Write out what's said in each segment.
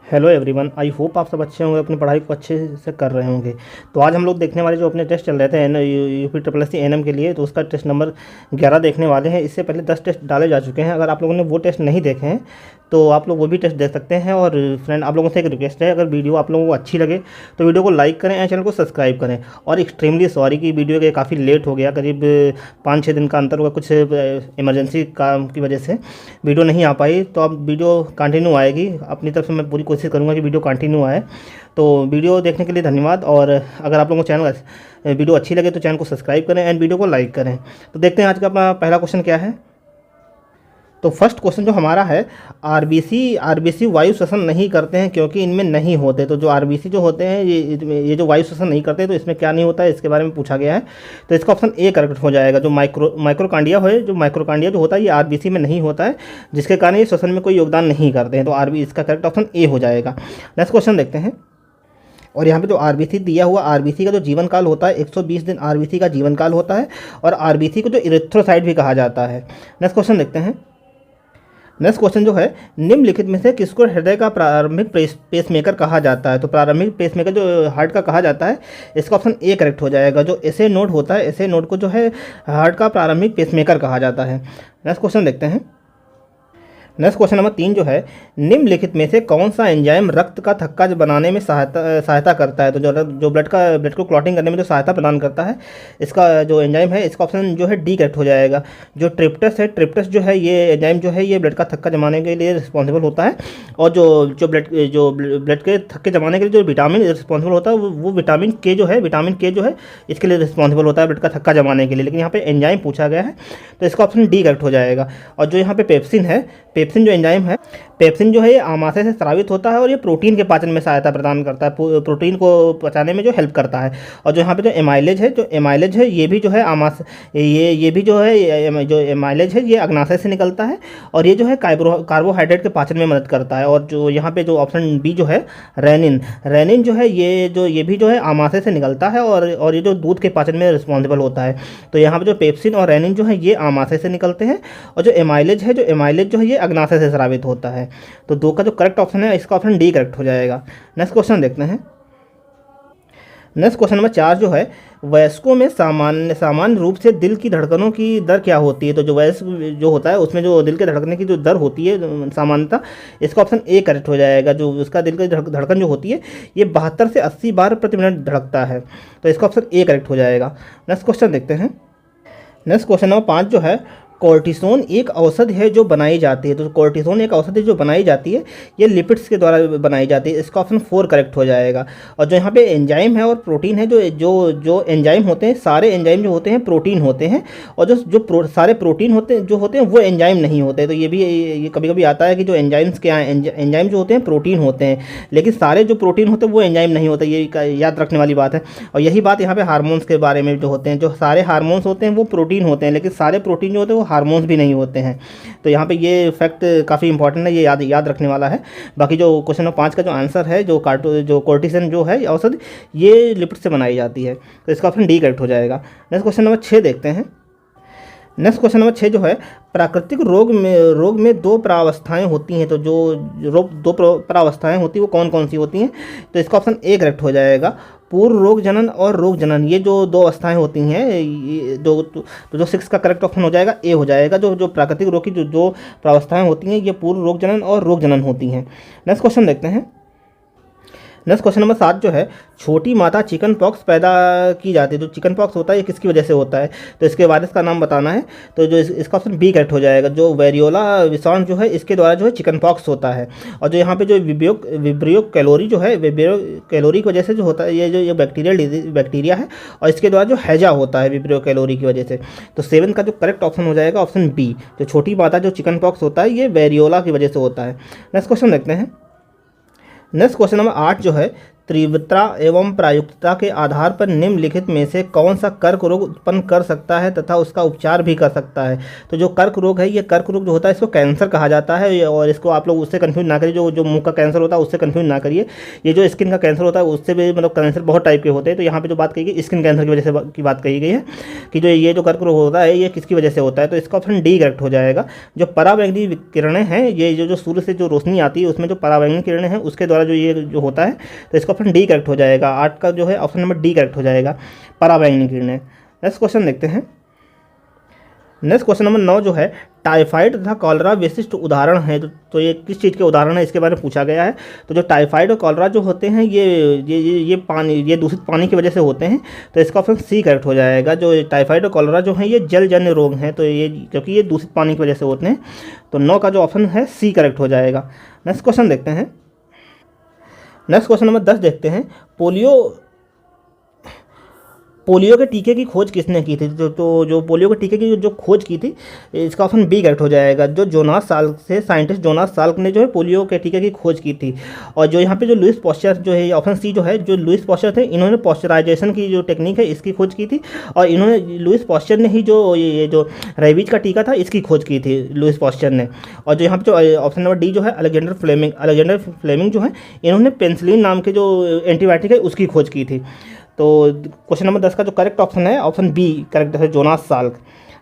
Hello everyone, I hope आप सब अच्छे होंगे, अपनी पढ़ाई को अच्छे से कर रहे होंगे। तो आज हम लोग देखने वाले जो अपने टेस्ट चल रहे थे UP triple S C NM के लिए, तो उसका टेस्ट नंबर 11 देखने वाले हैं। इससे पहले 10 टेस्ट डाले जा चुके हैं। अगर आप लोगों ने वो टेस्ट नहीं देखे हैं तो आप लोग वो भी टेस्ट देख सकते हैं। और फ्रेंड, आप लोगों से एक रिक्वेस्ट है, अगर वीडियो आप लोगों को अच्छी लगे तो वीडियो को लाइक करें और चैनल को सब्सक्राइब करें। और एक्सट्रीमली सॉरी कि वीडियो के काफ़ी लेट हो गया, करीब 5-6 दिन का अंतर होगा, कुछ इमरजेंसी काम की वजह से वीडियो नहीं आ पाई। तो अब वीडियो कंटिन्यू आएगी। अपनी तरफ से मैं पूरी कोशिश करूँगा कि वीडियो कंटिन्यू आए। तो वीडियो देखने के लिए धन्यवाद। और अगर आप लोगों को चैनल वीडियो अच्छी लगे तो चैनल को सब्सक्राइब करें एंड वीडियो को लाइक करें। तो देखते हैं आज का अपना पहला क्वेश्चन क्या है। तो फर्स्ट क्वेश्चन जो हमारा है, आरबीसी वायु श्वसन नहीं करते हैं क्योंकि इनमें नहीं होते। तो जो आरबीसी जो होते हैं ये जो वायु श्वसन नहीं करते, तो इसमें क्या नहीं होता है, इसके बारे में पूछा गया है। तो इसका ऑप्शन ए करेक्ट हो जाएगा। जो माइक्रोकांडिया जो होता है ये आरबीसी में नहीं होता है, जिसके कारण ये श्वसन में कोई योगदान नहीं करते हैं। तो इसका करेक्ट ऑप्शन ए हो जाएगा। नेक्स्ट क्वेश्चन देखते हैं। और यहाँ पे जो आरबीसी दिया हुआ, आरबीसी का जो जीवन काल होता है 120 दिन आरबीसी का जीवन काल होता है। और आरबीसी को जो इरिथ्रोसाइट भी कहा जाता है। नेक्स्ट क्वेश्चन देखते हैं। नेक्स्ट क्वेश्चन जो है, निम्नलिखित में से किसको हृदय का प्रारंभिक पेसमेकर कहा जाता है। तो प्रारंभिक पेसमेकर जो हार्ट का कहा जाता है, इसका ऑप्शन ए करेक्ट हो जाएगा। जो एसए नोड होता है, एसए नोड को जो है हार्ट का प्रारंभिक पेसमेकर कहा जाता है। नेक्स्ट क्वेश्चन देखते हैं। नेक्स्ट क्वेश्चन नंबर 3 जो है, निम्नलिखित में से कौन सा एंजाइम रक्त का थक्का बनाने में सहायता करता है। तो जो ब्लड को क्लॉटिंग करने में जो सहायता प्रदान करता है, इसका जो एंजाइम है, इसका ऑप्शन जो है डी करेक्ट हो जाएगा। जो ट्रिप्टस जो है, ये एंजाइम जो है ये ब्लड का थक्का जमाने के लिए रिस्पॉन्सिबल होता है। और जो ब्लड के थक्के जमाने के लिए जो विटामिन रिस्पॉन्सिबल होता है, वो विटामिन के जो है इसके लिए रिस्पॉन्सिबल होता है ब्लड का थक्का जमाने के लिए। लेकिन यहाँ पे एंजाइम पूछा गया है, तो इसका ऑप्शन डी करेक्ट हो जाएगा। और जो यहाँ पे पेप्सिन है, पेप्सिन जो एंजाइम है, पेप्सिन जो है ये आमाशय से स्रावित होता है और ये प्रोटीन के पाचन में सहायता प्रदान करता है, प्रोटीन को पचाने में जो हेल्प करता है। और जो यहाँ पे जो एमाइलेज है, ये भी जो है ये भी जो है, जो एमाइलेज है ये अग्नाशय से निकलता है। और ये जो है कार्बोहाइड्रेट के पाचन में मदद करता है। और जो यहाँ पे जो ऑप्शन बी जो है, रेनिन जो है ये भी जो है आमाशय से निकलता है और ये जो दूध के पाचन में रिस्पॉन्सिबल होता है। तो यहाँ पे जो पेप्सिन और रेनिन जो है ये आमाशय से निकलते हैं। और जो एमाइलेज जो है ये अग्नाशय से स्रावित होता है। तो दो का जो करेक्ट ऑप्शन है, इसका ऑप्शन डी करेक्ट हो जाएगा। नेक्स्ट क्वेश्चन देखते हैं। नेक्स्ट क्वेश्चन नंबर 4 जो है, वयस्कों में सामान्य रूप से दिल की धड़कनों की दर क्या होती है। तो जो वयस्क जो होता है उसमें जो दिल के धड़कने की जो दर होती है सामान्यतः, इसका ऑप्शन ए करेक्ट हो जाएगा। जो उसका दिल की धड़कन जो होती है ये 72 से 80 बार प्रति मिनट धड़कता है। तो इसका ऑप्शन ए करेक्ट हो जाएगा। नेक्स्ट क्वेश्चन देखते हैं। नेक्स्ट क्वेश्चन नंबर 5 जो है, कोर्टिसोन एक औषधि है जो बनाई जाती है। तो कोर्टिसोन एक औषधि जो बनाई जाती है, ये लिपिड्स के द्वारा बनाई जाती है। इसका ऑप्शन 4 करेक्ट हो जाएगा। और जो यहाँ पे एंजाइम है और प्रोटीन है, जो एंजाइम होते हैं, सारे एंजाइम जो होते हैं प्रोटीन होते हैं। और सारे प्रोटीन होते हैं वो एंजाइम नहीं होते। तो ये कभी कभी आता है कि जो एंजाइम्स क्या हैं, एंजाइम जो होते हैं प्रोटीन होते हैं, लेकिन सारे जो प्रोटीन होते हैं वो एंजाइम नहीं होते। ये याद रखने वाली बात है। और यही बात यहाँ पे हार्मोन्स के बारे में जो होते हैं, जो सारे हार्मोन्स होते हैं वो प्रोटीन होते हैं, लेकिन सारे प्रोटीन जो होते हैं वो हार्मोन्स भी नहीं होते हैं। तो यहाँ पे ये फैक्ट काफ़ी इंपॉर्टेंट है, ये याद रखने वाला है। बाकी जो क्वेश्चन नंबर 5 का जो आंसर है, जो कोर्टिसन जो है औषधि, ये लिपिड से बनाई जाती है। तो इसका ऑप्शन डी करेक्ट हो जाएगा। नेक्स्ट क्वेश्चन नंबर 6 देखते हैं। नेक्स्ट क्वेश्चन नंबर 6 जो है, प्राकृतिक रोग में 2 प्रावस्थाएं होती हैं। तो जो 2 प्रावस्थाएं होती हैं वो कौन कौन सी होती हैं। तो इसका ऑप्शन ए करेक्ट हो जाएगा। पूर्व रोग जनन और रोग जनन, ये जो 2 अवस्थाएं होती हैं, जो 6 का करेक्ट ऑप्शन हो जाएगा, ए हो जाएगा। जो प्राकृतिक रोग की जो प्रावस्थाएं होती हैं, ये पूर्व रोग जनन और रोग जनन होती हैं। नेक्स्ट क्वेश्चन देखते हैं। नेक्स्ट क्वेश्चन नंबर 7 जो है, छोटी माता चिकन पॉक्स पैदा की जाती है। तो चिकन पॉक्स होता है, ये किसकी वजह से होता है। तो इसके वारिस का नाम बताना है। तो जो इसका ऑप्शन बी करेक्ट हो जाएगा। जो वेरियोला विषाणु जो है, इसके द्वारा जो है चिकन पॉक्स होता है। और जो यहाँ पे जो विब्रियो कैलोरी जो है, विब्रियो कैलोरी की वजह से जो होता है, ये बैक्टीरिया है और इसके द्वारा जो हैजा होता है विब्रियो कैलोरी की वजह से। तो 7 का जो करेक्ट ऑप्शन हो जाएगा ऑप्शन बी। जो छोटी माता जो चिकन पॉक्स होता है, ये वेरियोला की वजह से होता है। नेक्स्ट क्वेश्चन देखते हैं। नेक्स्ट क्वेश्चन नंबर 8 जो है, तीव्रता एवं प्रायुक्तता के आधार पर निम्नलिखित में से कौन सा कर्क रोग उत्पन्न कर सकता है तथा उसका उपचार भी कर सकता है। तो जो कर्क रोग है, ये कर्क रोग जो होता है इसको कैंसर कहा जाता है, और इसको आप लोग उससे कन्फ्यूज ना करिए, जो मुंह का कैंसर होता है उससे कन्फ्यूज ना करिए। ये जो स्किन का कैंसर होता है उससे भी मतलब कैंसर बहुत टाइप के होते हैं। तो यहाँ पर जो बात कही गई स्किन कैंसर की वजह से की बात कही गई है कि जो ये जो कर्क रोग होता है ये किसकी वजह से होता है। तो इसका ऑप्शन डी करेक्ट हो जाएगा। जो पराबैंगनी किरणें हैं, ये जो सूर्य से जो रोशनी आती है उसमें जो पराबैंगनी किरणें हैं उसके द्वारा जो ये जो होता है, तो इसका ऑप्शन डी करेक्ट हो जाएगा। 8 का जो है ऑप्शन नंबर डी करेक्ट हो जाएगा, पराबैंगनी किरणें। नेक्स्ट क्वेश्चन देखते हैं। नेक्स्ट क्वेश्चन नंबर 9 जो है टाइफाइड तथा कॉलरा विशिष्ट उदाहरण है। तो ये किस चीज़ के उदाहरण है इसके बारे में पूछा गया है। तो जो टाइफाइड और कॉलरा जो होते हैं ये पानी, ये दूषित पानी की वजह से होते हैं। तो इसका ऑप्शन सी करेक्ट हो जाएगा। जो टाइफाइड और कॉलरा जो हैं ये जलजन्य रोग हैं, तो ये क्योंकि ये दूषित पानी की वजह से होते हैं। तो 9 का जो ऑप्शन है सी करेक्ट हो जाएगा। नेक्स्ट क्वेश्चन देखते हैं। नेक्स्ट क्वेश्चन नंबर 10 देखते हैं। पोलियो के टीके की खोज किसने की थी। तो जो पोलियो के टीके की जो खोज की थी इसका ऑप्शन बी करेक्ट हो जाएगा। जो जोनास साल्क से साइंटिस्ट जोनास साल्क ने जो है पोलियो के टीके की खोज की थी। और जो यहाँ पे जो लुईस पाश्चर जो है ऑप्शन सी जो है, जो लुईस पाश्चर थे इन्होंने पॉस्चराइजेशन की जो टेक्निक है इसकी खोज की थी। और इन्होंने लुईस पाश्चर ने ही जो ये जो रेबीज का टीका था इसकी खोज की थी लुईस पाश्चर ने। और जो यहाँ पे जो ऑप्शन नंबर डी जो है अलेक्जेंडर फ्लेमिंग जो है इन्होंने पेनिसिलिन नाम के जो एंटीबायोटिक है उसकी खोज की थी। तो क्वेश्चन नंबर 10 का जो करेक्ट ऑप्शन है ऑप्शन बी करेक्ट है, जोनास साल्क।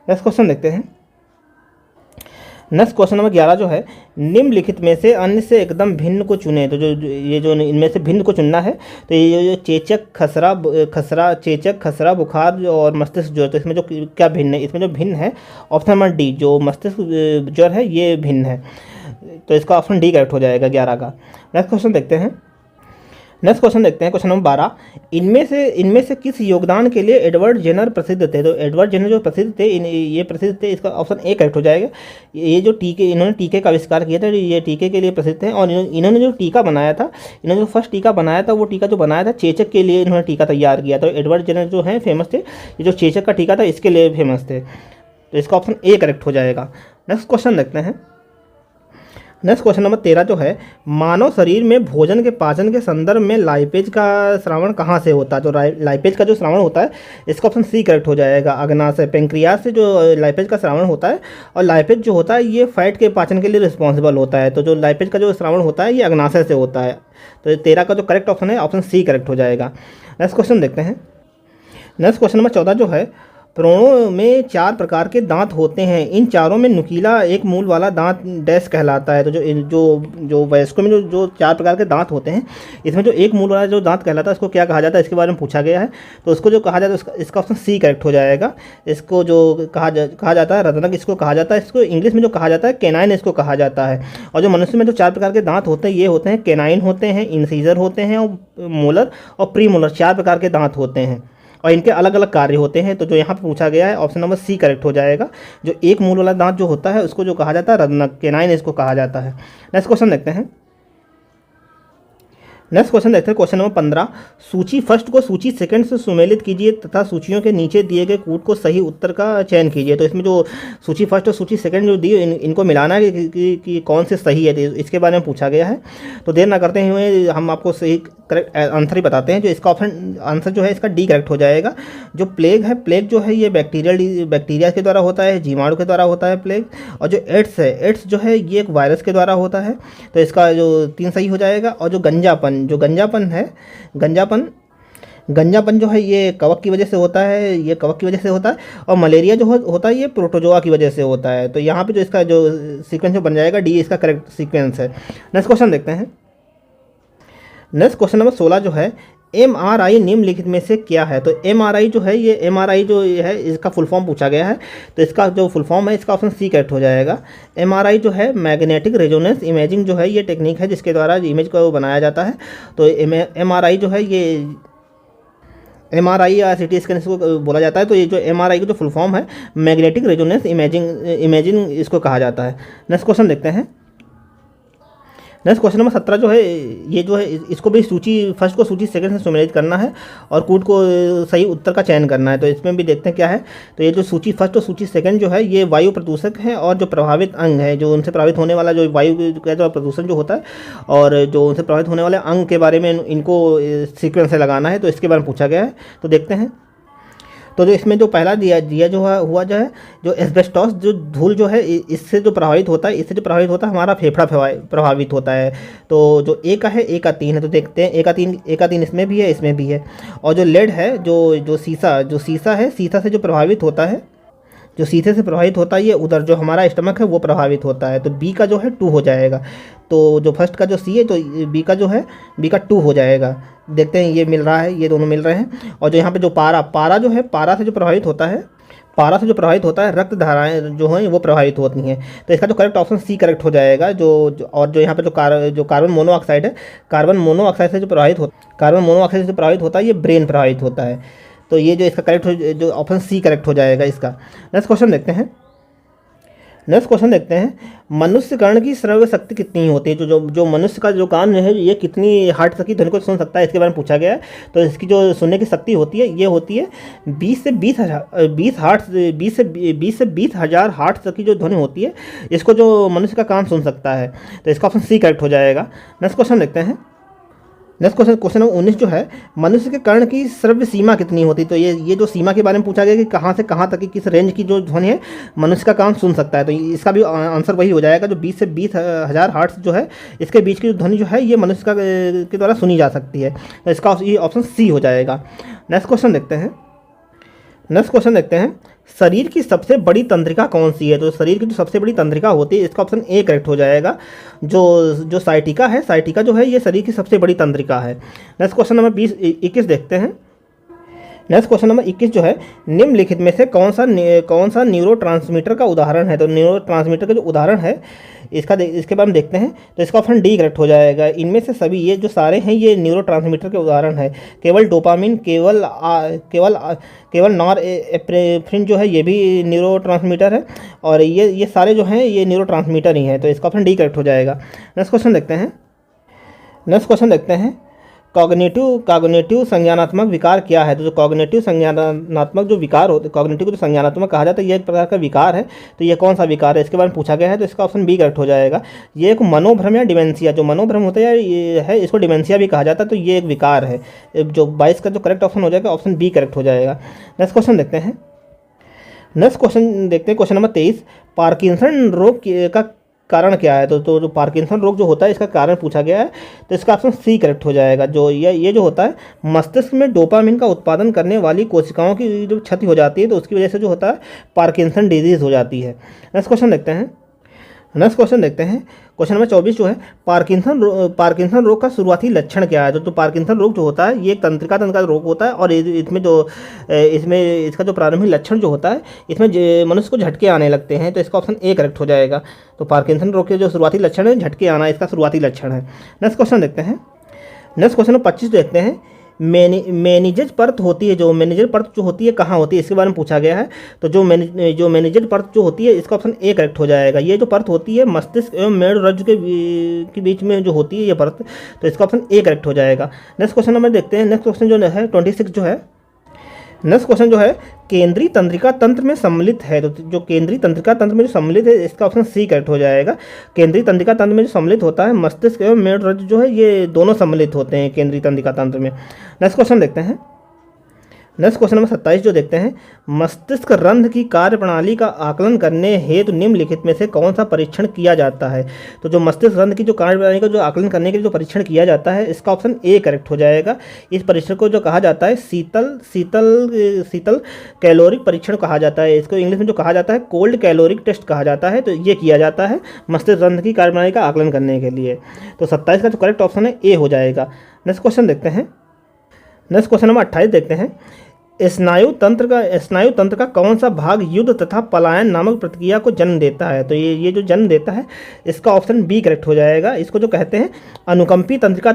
नेक्स्ट क्वेश्चन देखते हैं। नेक्स्ट क्वेश्चन नंबर 11 जो है निम्नलिखित में से अन्य से एकदम भिन्न को चुने। तो ये जो इनमें से भिन्न को चुनना है, तो ये जो चेचक खसरा बुखार और मस्तिष्क ज्वर, तो इसमें जो क्या भिन्न है, इसमें जो भिन्न है ऑप्शन नंबर डी जो मस्तिष्क ज्वर है ये भिन्न है। तो इसका ऑप्शन डी करेक्ट हो जाएगा 11 का। नेक्स्ट क्वेश्चन देखते हैं। Question number 12। इनमें से किस योगदान के लिए एडवर्ड जेनर प्रसिद्ध थे। तो एडवर्ड जेनर जो प्रसिद्ध थे ये प्रसिद्ध थे, इसका ऑप्शन ए करेक्ट हो जाएगा। ये जो इन्होंने टीके का आविष्कार किया था, ये टीके के लिए प्रसिद्ध हैं। और इन्होंने जो टीका बनाया था, इन्होंने जो फर्स्ट टीका बनाया था वो टीका जो बनाया था चेचक के लिए इन्होंने टीका तैयार किया। तो एडवर्ड जेनर जो है फेमस थे, ये जो चेचक का टीका था इसके लिए फेमस थे। तो इसका ऑप्शन ए करेक्ट हो जाएगा। नेक्स्ट क्वेश्चन देखते हैं। नेक्स्ट क्वेश्चन नंबर 13 जो है मानव शरीर में भोजन के पाचन के संदर्भ में लाइपेज का श्रावण कहाँ से होता है। तो लाइपेज का जो श्रावण होता है इसका ऑप्शन सी करेक्ट हो जाएगा। अग्नाशय पेंक्रियास से जो लाइपेज का श्रावण होता है, और लाइपेज जो होता है ये फैट के पाचन के लिए रिस्पॉन्सिबल होता है। तो जो लाइपेज का जो श्रावण होता है ये अग्नाशय से होता है। तो 13 का जो करेक्ट ऑप्शन है ऑप्शन सी करेक्ट हो जाएगा। नेक्स्ट क्वेश्चन देखते हैं। नेक्स्ट क्वेश्चन नंबर 14 जो है प्राणियों में 4 प्रकार के दांत होते हैं। इन चारों में नुकीला एक मूल वाला दांत डैश कहलाता है। तो जो वयस्कों में जो 4 प्रकार के दांत होते हैं, इसमें जो एक मूल वाला जो दांत कहलाता है इसको क्या कहा जाता है, इसके बारे में पूछा गया है। तो उसको जो कहा जाता है इसका ऑप्शन सी करेक्ट हो जाएगा। इसको जो कहा जाता है रत्नक इसको कहा जाता है। इसको इंग्लिश में जो कहा जाता है कैनाइन इसको कहा जाता है। और जो मनुष्य में जो 4 प्रकार के दांत होते हैं ये होते हैं कैनाइन होते हैं, इंसीजर होते हैं, और मोलर और प्री मोलर 4 प्रकार के दांत होते हैं। और इनके अलग अलग कार्य होते हैं। तो जो यहाँ पे पूछा गया है ऑप्शन नंबर सी करेक्ट हो जाएगा। जो एक मूल वाला दांत जो होता है उसको जो कहा जाता है रत्नक, कैनाइन इसको कहा जाता है। नेक्स्ट क्वेश्चन देखते हैं। Question number 15। सूची फर्स्ट को सूची सेकंड से सुमेलित कीजिए तथा सूचियों के नीचे दिए गए कूट को सही उत्तर का चयन कीजिए। तो इसमें जो सूची फर्स्ट और सूची सेकंड जो दी इनको मिलाना है कि कौन से सही है, तो इसके बारे में पूछा गया है। तो देर ना करते हुए हम आपको सही करेक्ट आंसर ही बताते हैं। जो इसका ऑप्शन आंसर जो है इसका डी करेक्ट हो जाएगा। जो प्लेग है, प्लेग जो है ये बैक्टीरिया के द्वारा होता है, जीवाणु के द्वारा होता है प्लेग। और जो एड्स है, एड्स जो है ये एक वायरस के द्वारा होता है। तो इसका जो 3 सही हो जाएगा। और जो गंजापन है, गंजापन जो है ये कवक की वजह से होता है, और मलेरिया जो होता है ये प्रोटोजोआ की वजह से होता है। तो यहाँ पे जो इसका जो सीक्वेंस जो बन जाएगा डी इसका करेक्ट सीक्वेंस है। नेक्स्ट क्वेश्चन देखते हैं। नेक्स्ट क्वेश्चन नंबर 16 जो है MRI निम्नलिखित में से क्या है। तो MRI जो है ये MRI जो है इसका फुल फॉर्म पूछा गया है। तो इसका जो फुल फॉर्म है इसका ऑप्शन सी करेक्ट हो जाएगा। MRI जो है मैग्नेटिक रेजोनेंस इमेजिंग जो है ये टेक्निक है जिसके द्वारा इमेज को बनाया जाता है। तो MRI जो है ये MRI या CT स्कैन इसको बोला जाता है। तो ये जो MRI का जो फुल फॉर्म है मैग्नेटिक रेजोनेंस इमेजिंग इसको कहा जाता है। नेक्स्ट क्वेश्चन देखते हैं। नेक्स्ट क्वेश्चन नंबर 17 जो है, ये जो है इसको भी सूची फर्स्ट को सूची सेकंड से सुमेलित करना है और कूट को सही उत्तर का चयन करना है। तो इसमें भी देखते हैं क्या है। तो ये जो सूची फर्स्ट और सूची सेकंड जो है ये वायु प्रदूषक हैं और जो प्रभावित अंग है, जो उनसे प्रभावित होने वाला जो वायु का जो प्रदूषण जो होता है और जो उनसे प्रभावित होने वाले अंग के बारे में इनको सीक्वेंस से लगाना है। तो इसके बारे में पूछा गया है। तो देखते हैं। तो जो इसमें जो पहला दिया जो है हुआ जो है, जो एस्बेस्टॉस जो धूल जो है इससे जो प्रभावित होता है, इससे जो प्रभावित होता है हमारा फेफड़ा प्रभावित होता है। तो जो ए का है, ए का 3 है। तो देखते हैं ए का तीन इसमें भी है, इसमें भी है। और जो लेड है, जो शीशा है, शीशा से जो प्रभावित होता है, जो शीशे से प्रभावित होता है, ये उधर जो हमारा स्टमक है वो प्रभावित होता है। तो बी का जो है 2 हो जाएगा। तो जो फर्स्ट का जो सी है, तो बी का जो है, बी का 2 हो जाएगा। देखते हैं, ये मिल रहा है, ये दोनों मिल रहे हैं। और जो यहाँ पे जो पारा जो है, पारा से जो प्रभावित होता है, पारा से जो प्रभावित होता है रक्त धाराएं जो हैं वो प्रभावित होती हैं। तो इसका जो करेक्ट ऑप्शन सी करेक्ट हो जाएगा। और जो यहाँ पे जो कार्बन मोनोऑक्साइड है, कार्बन मोनोऑक्साइड से जो प्रभावित होता है, ये ब्रेन प्रभावित होता है। तो ये जो इसका करेक्ट जो ऑप्शन सी करेक्ट हो जाएगा इसका। नेक्स्ट क्वेश्चन देखते हैं। मनुष्य कर्ण की श्रव्य शक्ति कितनी होती है? जो मनुष्य का जो कान है ये कितनी हर्ट्ज तक की ध्वनि को सुन सकता है, इसके बारे में पूछा गया है। तो इसकी जो सुनने की शक्ति होती है ये होती है 20 से 20 हज़ार हर्ट्ज तक की जो ध्वनि होती है, इसको जो मनुष्य का कान सुन सकता है। तो इसका ऑप्शन सी करेक्ट हो जाएगा। नेक्स्ट क्वेश्चन देखते हैं। क्वेश्चन नंबर 19 जो है, मनुष्य के कर्ण की श्रव्य सीमा कितनी होती है? तो ये जो सीमा के बारे में पूछा गया कि कहाँ से कहाँ तक की किस रेंज की जो ध्वनि है मनुष्य का कान सुन सकता है। तो इसका भी आंसर वही हो जाएगा, जो 20 से 20 हज़ार हर्ट्ज जो है इसके बीच की जो ध्वनि जो है ये मनुष्य के द्वारा सुनी जा सकती है। तो इसका ये ऑप्शन सी हो जाएगा। नेक्स्ट क्वेश्चन देखते हैं। शरीर की सबसे बड़ी तंत्रिका कौन सी है? तो शरीर की जो सबसे बड़ी तंत्रिका होती है, इसका ऑप्शन ए करेक्ट हो जाएगा। जो साइटिका है, साइटिका जो है ये शरीर की सबसे बड़ी तंत्रिका है। नेक्स्ट क्वेश्चन नंबर 21 देखते हैं। नेक्स्ट क्वेश्चन नंबर 21 जो है, निम्नलिखित में से कौन सा न्यूरोट्रांसमीटर का उदाहरण है? तो न्यूरोट्रांसमीटर का जो उदाहरण है इसके बारे में देखते हैं। तो इसका ऑप्शन डी करेक्ट हो जाएगा। इनमें से सभी ये जो सारे हैं ये न्यूरोट्रांसमीटर के उदाहरण है। केवल डोपामिन, केवल नॉरएपिनेफ्रिन जो है ये भी न्यूरोट्रांसमीटर है। और ये सारे जो हैं ये न्यूरोट्रांसमीटर ही हैं। तो इसका ऑप्शन डी करेक्ट हो जाएगा। नेक्स्ट क्वेश्चन देखते हैं। कॉग्निटिव संज्ञानात्मक विकार क्या है? तो जो कॉग्निटिव संज्ञानात्मक जो विकार होते, कॉग्निटिव को जो संज्ञानात्मक कहा जाता है, ये एक प्रकार का विकार है। तो ये कौन सा विकार है, इसके बारे में पूछा गया है। तो इसका ऑप्शन बी करेक्ट हो जाएगा। ये एक मनोभ्रम या डिमेंशिया, जो मनोभ्रम होता है ये है, इसको डिमेंशिया भी कहा जाता है। तो ये एक विकार है। जो 22 का जो करेक्ट ऑप्शन हो जाएगा, ऑप्शन बी करेक्ट हो जाएगा। नेक्स्ट क्वेश्चन देखते हैं। क्वेश्चन नंबर 23, पार्किंसन रोग का कारण क्या है? तो जो पार्किंसन रोग जो होता है इसका कारण पूछा गया है। तो इसका ऑप्शन सी करेक्ट हो जाएगा। जो ये जो होता है, मस्तिष्क में डोपामिन का उत्पादन करने वाली कोशिकाओं की जो क्षति हो जाती है, तो उसकी वजह से जो होता है पार्किंसन डिजीज़ हो जाती है। नेक्स्ट क्वेश्चन देखते हैं। क्वेश्चन नंबर 24 जो है, पार्किंसन रोग का शुरुआती लक्षण क्या है? तो पार्किंसन रोग जो होता है ये एक तंत्रिका रोग होता है। और इसमें इसका जो प्रारंभिक लक्षण जो होता है, इसमें मनुष्य को झटके आने लगते हैं। तो इसका ऑप्शन ए करेक्ट हो जाएगा। तो पार्किंसन रोग के जो शुरुआती लक्षण है, झटके आना इसका शुरुआती लक्षण है। नेक्स्ट क्वेश्चन देखते हैं। क्वेश्चन नंबर 25 देखते हैं। मेनिजेज परत होती है, जो मेनिजेज परत जो होती है कहाँ होती है, इसके बारे में पूछा गया है। तो जो मेनिजेज परत जो होती है, इसका ऑप्शन ए करेक्ट हो जाएगा। ये जो परत होती है मस्तिष्क एवं मेरुरज्जु के बीच में जो होती है ये परत, तो इसका ऑप्शन ए करेक्ट हो जाएगा। नेक्स्ट क्वेश्चन नंबर देखते हैं। नेक्स्ट क्वेश्चन जो है 26 जो है, नेक्स्ट क्वेश्चन जो है, केंद्रीय तंत्रिका तंत्र में सम्मिलित है। तो जो केंद्रीय तंत्रिका तंत्र में जो सम्मिलित है, इसका ऑप्शन सी करेक्ट हो जाएगा। केंद्रीय तंत्रिका तंत्र में जो सम्मिलित होता है, मस्तिष्क एवं मेरुरज्जु जो है ये दोनों सम्मिलित होते हैं केंद्रीय तंत्रिका तंत्र में। नेक्स्ट क्वेश्चन देखते हैं। क्वेश्चन नंबर 27 जो देखते हैं, मस्तिष्क रंध्र की कार्यप्रणाली का आकलन करने हेतु निम्नलिखित में से कौन सा परीक्षण किया जाता है? तो जो मस्तिष्क रंध्र की जो कार्यप्रणाली का जो आकलन करने के लिए जो परीक्षण किया जाता है, इसका ऑप्शन ए करेक्ट हो जाएगा। इस परीक्षण को जो कहा जाता है शीतल कैलोरिक परीक्षण कहा जाता है। इसको इंग्लिश में जो कहा जाता है कोल्ड कैलोरिक टेस्ट कहा जाता है। तो ये किया जाता है मस्तिष्क रंध्र की कार्यप्रणाली का आकलन करने के लिए। तो 27 का जो करेक्ट ऑप्शन है ए हो जाएगा। नेक्स्ट क्वेश्चन देखते हैं। क्वेश्चन नंबर 28 देखते हैं। स्नायु तंत्र का कौन सा भाग युद्ध तथा पलायन नामक प्रतिक्रिया को जन्म देता है? तो ये जो जन्म देता है, इसका ऑप्शन बी करेक्ट हो जाएगा। इसको जो कहते हैं अनुकंपी तंत्रिका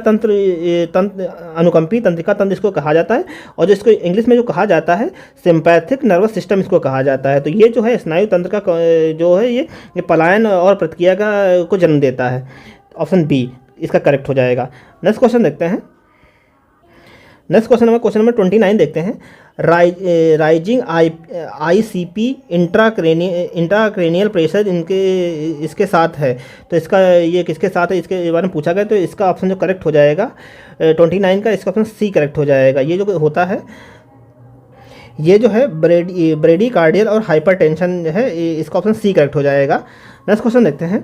तंत्र इसको कहा जाता है। और जो इसको इंग्लिश में जो कहा जाता है सिंपैथिक नर्वस सिस्टम इसको कहा जाता है। तो ये जो है स्नायु तंत्र का जो है ये पलायन और प्रतिक्रिया को जन्म देता है। ऑप्शन बी इसका करेक्ट हो जाएगा। नेक्स्ट क्वेश्चन देखते हैं। नेक्स्ट क्वेश्चन नंबर 29 देखते हैं। राइजिंग ICP इंट्राक्रेनियल प्रेशर इसके साथ है, तो इसका ये किसके साथ है इसके बारे में पूछा गया, तो इसका ऑप्शन जो करेक्ट हो जाएगा 29 का, इसका ऑप्शन सी करेक्ट हो जाएगा। ये जो होता है ये जो है ब्रेडी कार्डियल और हाइपरटेंशन है, इसका ऑप्शन सी करेक्ट हो जाएगा। नेक्स्ट क्वेश्चन देखते हैं।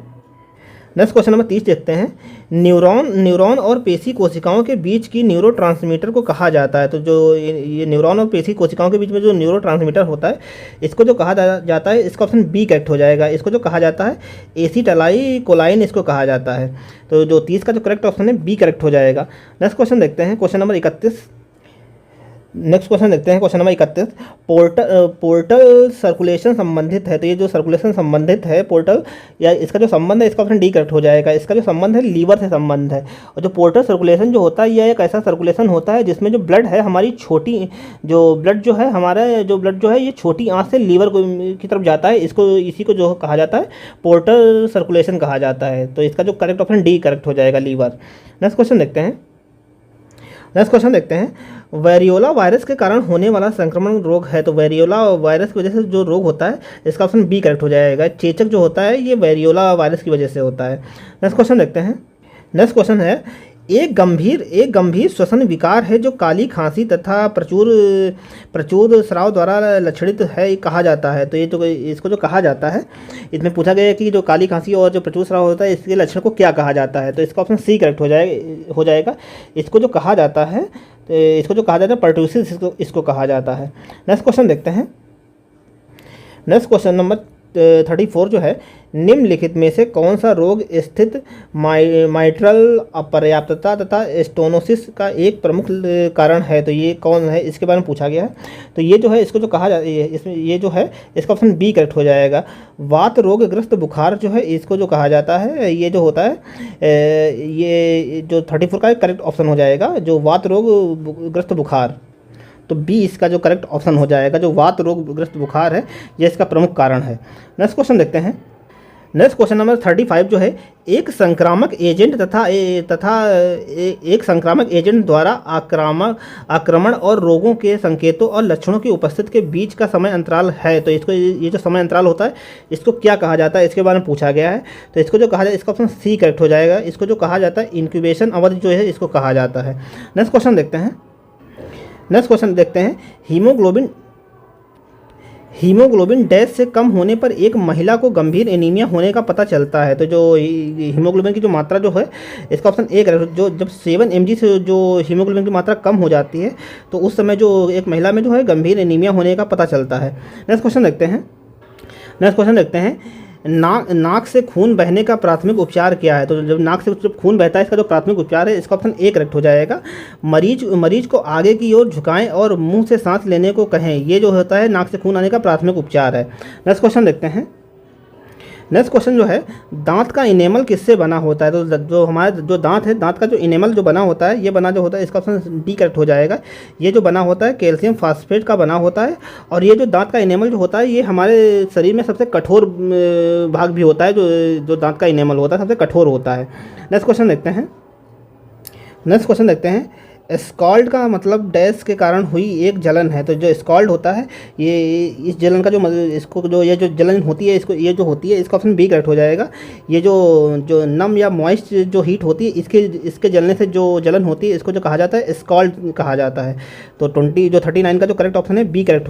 नेक्स्ट क्वेश्चन नंबर 30 देखते हैं। न्यूरॉन और पेशी कोशिकाओं के बीच की न्यूरोट्रांसमीटर को कहा जाता है, तो जो ये न्यूरॉन और पेशी कोशिकाओं के बीच में जो न्यूरोट्रांसमीटर होता है इसको जो कहा जाता है, इसका ऑप्शन बी करेक्ट हो जाएगा। इसको जो कहा जाता है एसिटाइलकोलाइन इसको कहा जाता है, तो जो 30 का जो करेक्ट ऑप्शन है बी करेक्ट हो जाएगा। नेक्स्ट क्वेश्चन देखते हैं। Question number 31। नेक्स्ट क्वेश्चन देखते हैं। Question number 31। पोर्टल सर्कुलेशन संबंधित है, तो ये जो सर्कुलेशन संबंधित है पोर्टल या इसका जो संबंध है इसका ऑप्शन डी करेक्ट हो जाएगा। इसका जो संबंध है लीवर से संबंध है, और जो पोर्टल सर्कुलेशन जो होता है यह एक ऐसा सर्कुलेशन होता है जिसमें जो ब्लड है हमारी छोटी जो ब्लड जो है हमारा जो ब्लड जो है ये छोटी आंत से लीवर की तरफ जाता है, इसी को जो कहा जाता है पोर्टल सर्कुलेशन कहा जाता है, तो इसका जो करेक्ट ऑप्शन डी करेक्ट हो जाएगा, लीवर। नेक्स्ट क्वेश्चन देखते हैं। नेक्स्ट क्वेश्चन देखते हैं। वेरियोला वायरस के कारण होने वाला संक्रमण रोग है, तो वेरियोला वायरस की वजह से जो रोग होता है इसका ऑप्शन बी करेक्ट हो जाएगा। चेचक जो होता है ये वेरियोला वायरस की वजह से होता है। नेक्स्ट क्वेश्चन देखते हैं। नेक्स्ट क्वेश्चन है। एक गंभीर श्वसन विकार है जो काली खांसी तथा प्रचुर स्राव द्वारा लक्षणित है कहा जाता है, तो ये जो इसको जो कहा जाता है इसमें पूछा गया है कि जो काली खांसी और जो प्रचुर स्राव होता है इसके लक्षण को क्या कहा जाता है, तो इसका ऑप्शन सी करेक्ट हो जाएगा। इसको जो कहा जाता है पर्ट्यूसिस इसको कहा जाता है। नेक्स्ट क्वेश्चन देखते हैं। नेक्स्ट क्वेश्चन नंबर 34 जो है। निम्नलिखित में से कौन सा रोग स्थित माइट्रल अपर्याप्तता तथा स्टोनोसिस का एक प्रमुख कारण है, तो ये कौन है इसके बारे में पूछा गया है, तो ये जो है इसको जो कहा जाता है इसमें ये जो है इसका ऑप्शन बी करेक्ट हो जाएगा। वात रोगग्रस्त बुखार जो है इसको जो कहा जाता है ये जो होता है ये जो 34 का करेक्ट ऑप्शन हो जाएगा, जो वात रोगग्रस्त बुखार, तो बी इसका जो करेक्ट ऑप्शन हो जाएगा। जो वात रोगग्रस्त बुखार है यह इसका प्रमुख कारण है। नेक्स्ट क्वेश्चन देखते हैं। नेक्स्ट क्वेश्चन नंबर 35 जो है। एक संक्रामक एजेंट द्वारा आक्रमण और रोगों के संकेतों और लक्षणों की उपस्थिति के बीच का समय अंतराल है, तो इसको ये जो समय अंतराल होता है इसको क्या कहा जाता है इसके बारे में पूछा गया है, तो इसको जो कहा जाए इसका ऑप्शन सी करेक्ट हो जाएगा। इसको जो कहा जाता है इंक्यूबेशन अवधि जो है इसको कहा जाता है। नेक्स्ट क्वेश्चन देखते हैं। नेक्स्ट क्वेश्चन देखते हैं। हीमोग्लोबिन डैश से कम होने पर एक महिला को गंभीर एनीमिया होने का पता चलता है, तो जो हीमोग्लोबिन की जो मात्रा जो है इसका ऑप्शन एक है। जो जब 7 mg से जो हीमोग्लोबिन की मात्रा कम हो जाती है तो उस समय जो एक महिला में जो है गंभीर एनीमिया होने का पता चलता है। नेक्स्ट क्वेश्चन देखते हैं। नाक से खून बहने का प्राथमिक उपचार क्या है, तो जब नाक से जब खून बहता है इसका जो प्राथमिक उपचार है इसका ऑप्शन ए करेक्ट हो जाएगा। मरीज को आगे की ओर झुकाएं और मुंह से सांस लेने को कहें, ये जो होता है नाक से खून आने का प्राथमिक उपचार है। नेक्स्ट क्वेश्चन देखते हैं। नेक्स्ट क्वेश्चन जो है। दांत का इनेमल किससे बना होता है, तो जो हमारा जो दांत है दांत का जो इनेमल जो बना होता है ये बना जो होता है इसका ऑप्शन डी करेक्ट हो जाएगा। ये जो बना होता है कैल्शियम फास्फेट का बना होता है, और ये जो दांत का इनेमल जो होता है ये हमारे शरीर में सबसे कठोर भाग भी होता है, जो दांत का इनेमल होता है सबसे कठोर होता है। नेक्स्ट क्वेश्चन देखते हैं। स्कॉल्ड का मतलब डैश के कारण हुई एक जलन है, तो जो स्कॉल्ड होता है ये इस जलन का जो इसको जो ये जो जलन होती है इसको ये जो होती है इसका ऑप्शन बी करेक्ट हो जाएगा। ये जो नम या मॉइस्ट जो हीट होती है इसके जलने से जो जलन होती है इसको जो कहा जाता है स्कॉल्ड कहा जाता है, तो 39 का जो करेक्ट ऑप्शन है बी करेक्ट